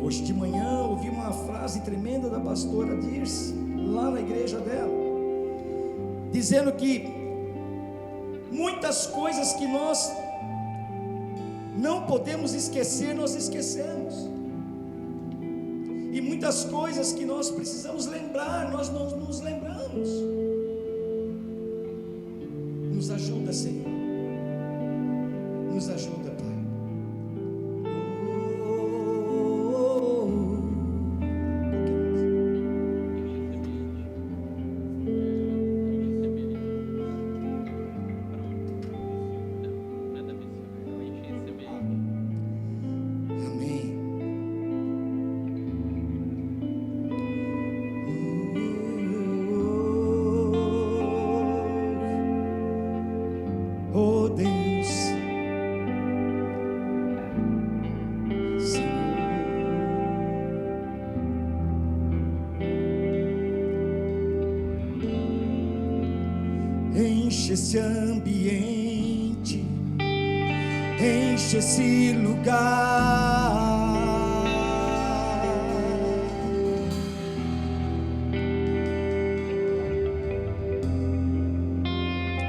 Hoje de manhã ouvi uma frase tremenda da pastora Dirce, lá na igreja dela, dizendo que muitas coisas que nós não podemos esquecer, nós esquecemos, e muitas coisas que nós precisamos lembrar, nós não nos lembramos. Nos ajuda, Senhor, nos ajuda, Pai. Enche esse ambiente, enche esse lugar,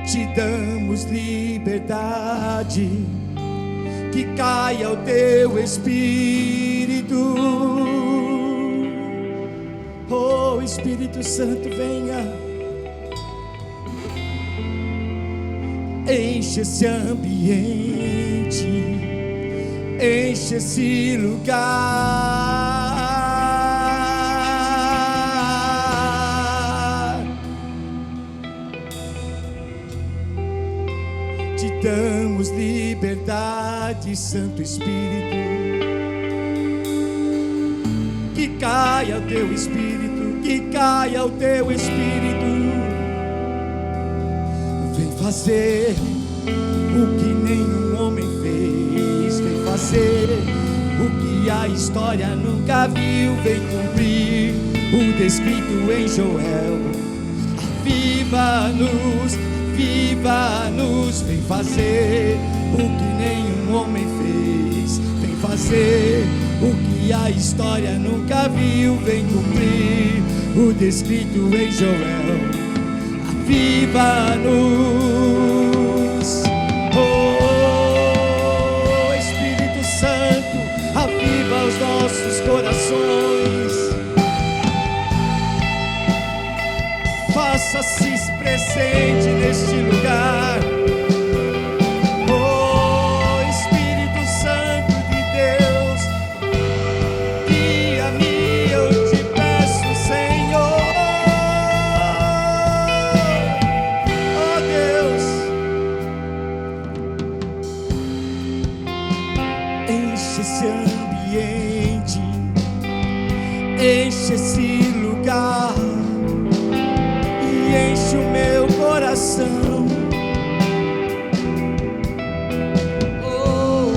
te damos liberdade, que caia o Teu Espírito. Oh Espírito Santo, venha, enche esse ambiente, enche esse lugar. Te damos liberdade, Santo Espírito, que caia o Teu Espírito, que caia o Teu Espírito. Vem fazer o que nenhum homem fez, vem fazer o que a história nunca viu, vem cumprir o descrito em Joel. Aviva-nos, viva-nos, vem fazer o que nenhum homem fez, vem fazer o que a história nunca viu, vem cumprir o descrito em Joel. Aviva-nos, oh Espírito Santo, aviva os nossos corações, faça-se presente neste lugar. Oh Espírito Santo de Deus, guia-me, eu te peço, enche o meu coração. Oh,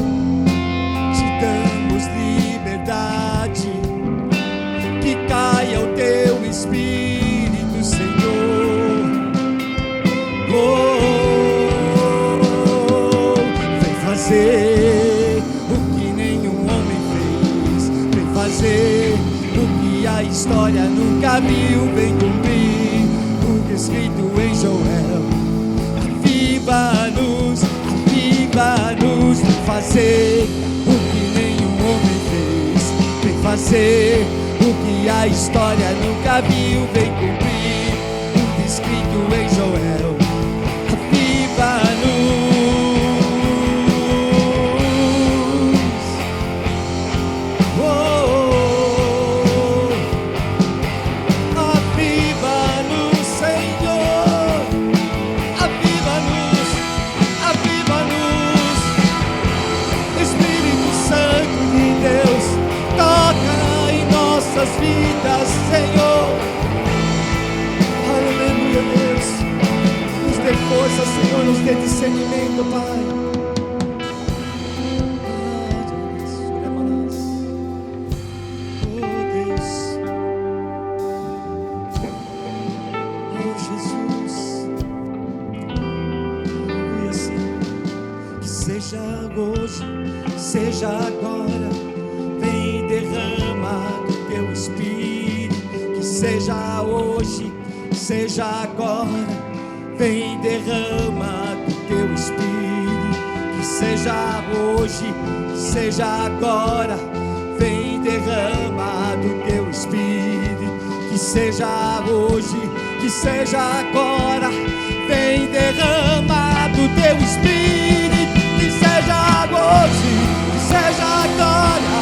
te damos liberdade, que caia o teu Espírito, Senhor. Oh, vem fazer o que nenhum homem fez, vem fazer o que a história nunca viu, vem cumprir o escrito em Joel. Aviva-nos, aviva-nos, vem fazer o que nenhum homem fez, vem fazer o que a história nunca viu, vem cumprir o escrito em Joel. Aviva-nos, oh, aviva-nos, Senhor, aviva-nos, aviva-nos, Espírito Santo de Deus, toca em nossas vidas, Senhor. Aleluia, Deus, nos dê força, Senhor, nos dê discernimento, Pai. Oh, Deus, oh, Jesus, aleluia, Senhor, que seja hoje, seja agora, vem derrama do teu Espírito, que seja hoje, seja agora, vem derrama do teu Espírito, que seja hoje, seja agora, vem derrama do teu Espírito, que seja hoje, que seja agora, vem derrama do teu Espírito, que seja hoje, que seja agora,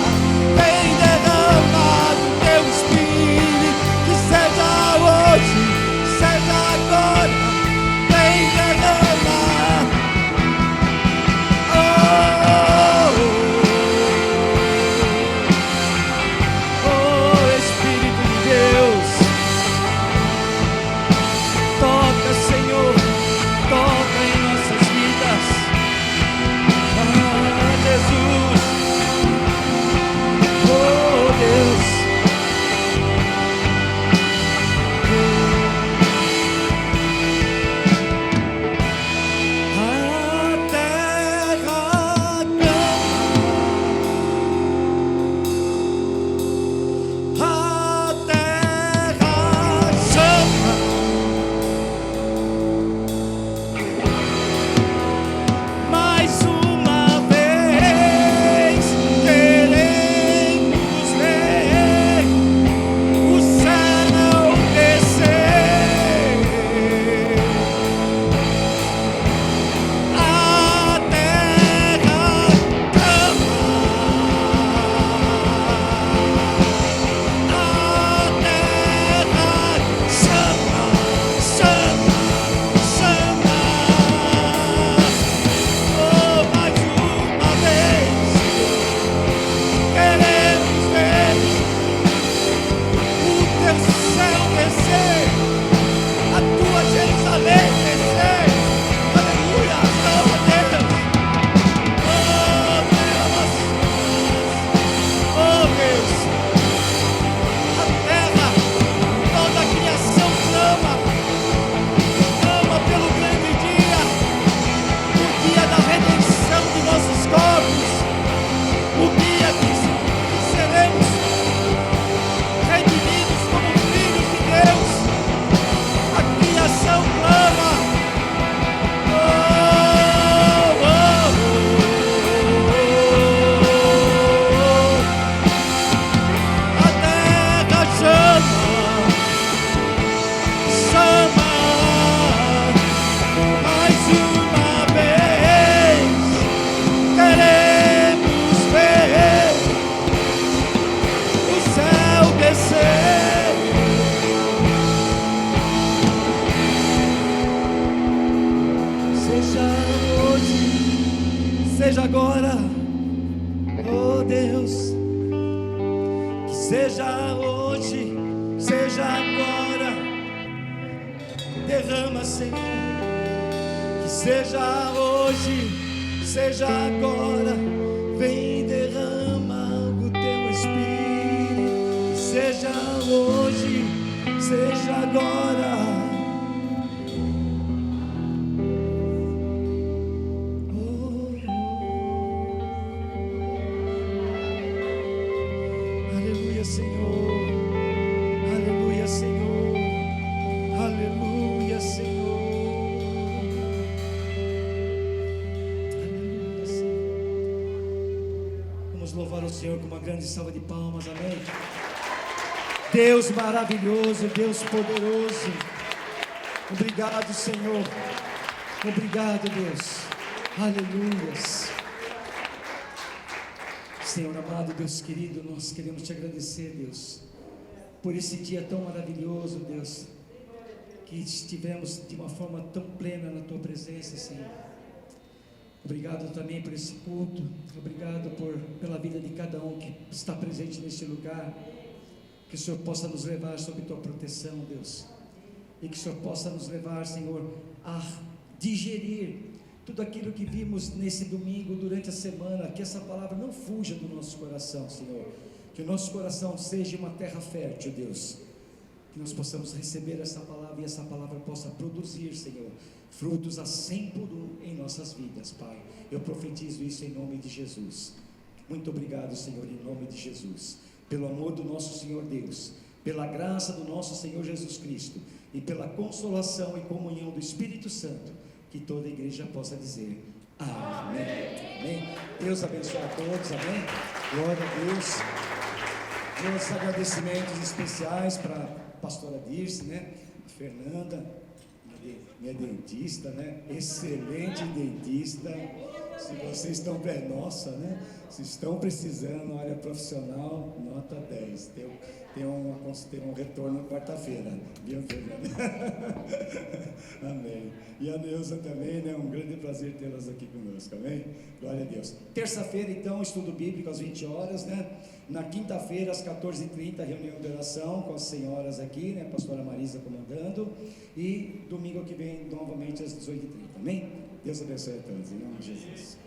vem derrama do teu Espírito, que seja hoje, seja agora, vem derrama. Oh, oh, Espírito de Deus, toca, Senhor, toca em nossas vidas. Ah, Jesus, oh, Deus. A terra clama, a terra chama, mais uma vez queremos ver o céu descer. A terra clama, a terra chama, chama, chama. Oh, mais uma vez queremos ver o teu céu descer, a tua Jerusalém descer. Aleluia, salva Deus. Oh, Deus, a terra, toda a criação clama, clama pelo grande dia, o dia da redenção de nossos corpos, o dia que seremos redimidos como filhos de Deus. A criação clama. Oh, oh, oh. A terra chama, chama, mais uma vez queremos ver o céu descer. Seja hoje, seja agora, oh Deus, que seja hoje, seja agora, derrama, Senhor, que seja hoje, seja agora, vem e derrama o teu Espírito, que seja hoje, seja agora. Aleluia, Senhor. Aleluia, Senhor. Aleluia, Senhor. Aleluia, Senhor. Vamos louvar o Senhor com uma grande salva de palmas, amém? Deus maravilhoso, Deus poderoso. Obrigado, Senhor. Obrigado, Deus. Aleluias. Senhor amado, Deus querido, nós queremos te agradecer, Deus, por esse dia tão maravilhoso, Deus, que estivemos de uma forma tão plena na tua presença, Senhor. Obrigado também por esse culto, obrigado pela vida de cada um que está presente neste lugar. Que o Senhor possa nos levar sob tua proteção, Deus, e que o Senhor possa nos levar, Senhor, a digerir tudo aquilo que vimos nesse domingo, durante a semana. Que essa palavra não fuja do nosso coração, Senhor, que o nosso coração seja uma terra fértil, Deus, que nós possamos receber essa palavra e essa palavra possa produzir, Senhor, frutos a 100 em nossas vidas, Pai. Eu profetizo isso em nome de Jesus. Muito obrigado, Senhor, em nome de Jesus, pelo amor do nosso Senhor Deus, pela graça do nosso Senhor Jesus Cristo e pela consolação e comunhão do Espírito Santo, que toda a igreja possa dizer amém. Amém. Deus abençoe a todos, amém. Glória a Deus. Meus agradecimentos especiais para a pastora Dirce, né? A Fernanda, minha dentista, né? Excelente dentista. Se vocês estão nossa, né? Se estão precisando, área profissional, nota 10. Tem um retorno quarta-feira, viu, Fernanda? Amém. E a Neuza também, né? Um grande prazer tê-las aqui conosco, amém? Glória a Deus. Terça-feira, então, estudo bíblico às 20 horas, né? Na quinta-feira, às 14h30, reunião de oração com as senhoras aqui, né? Pastora Marisa comandando. E domingo que vem, novamente, às 18h30, amém? Deus abençoe a todos, em nome de Jesus.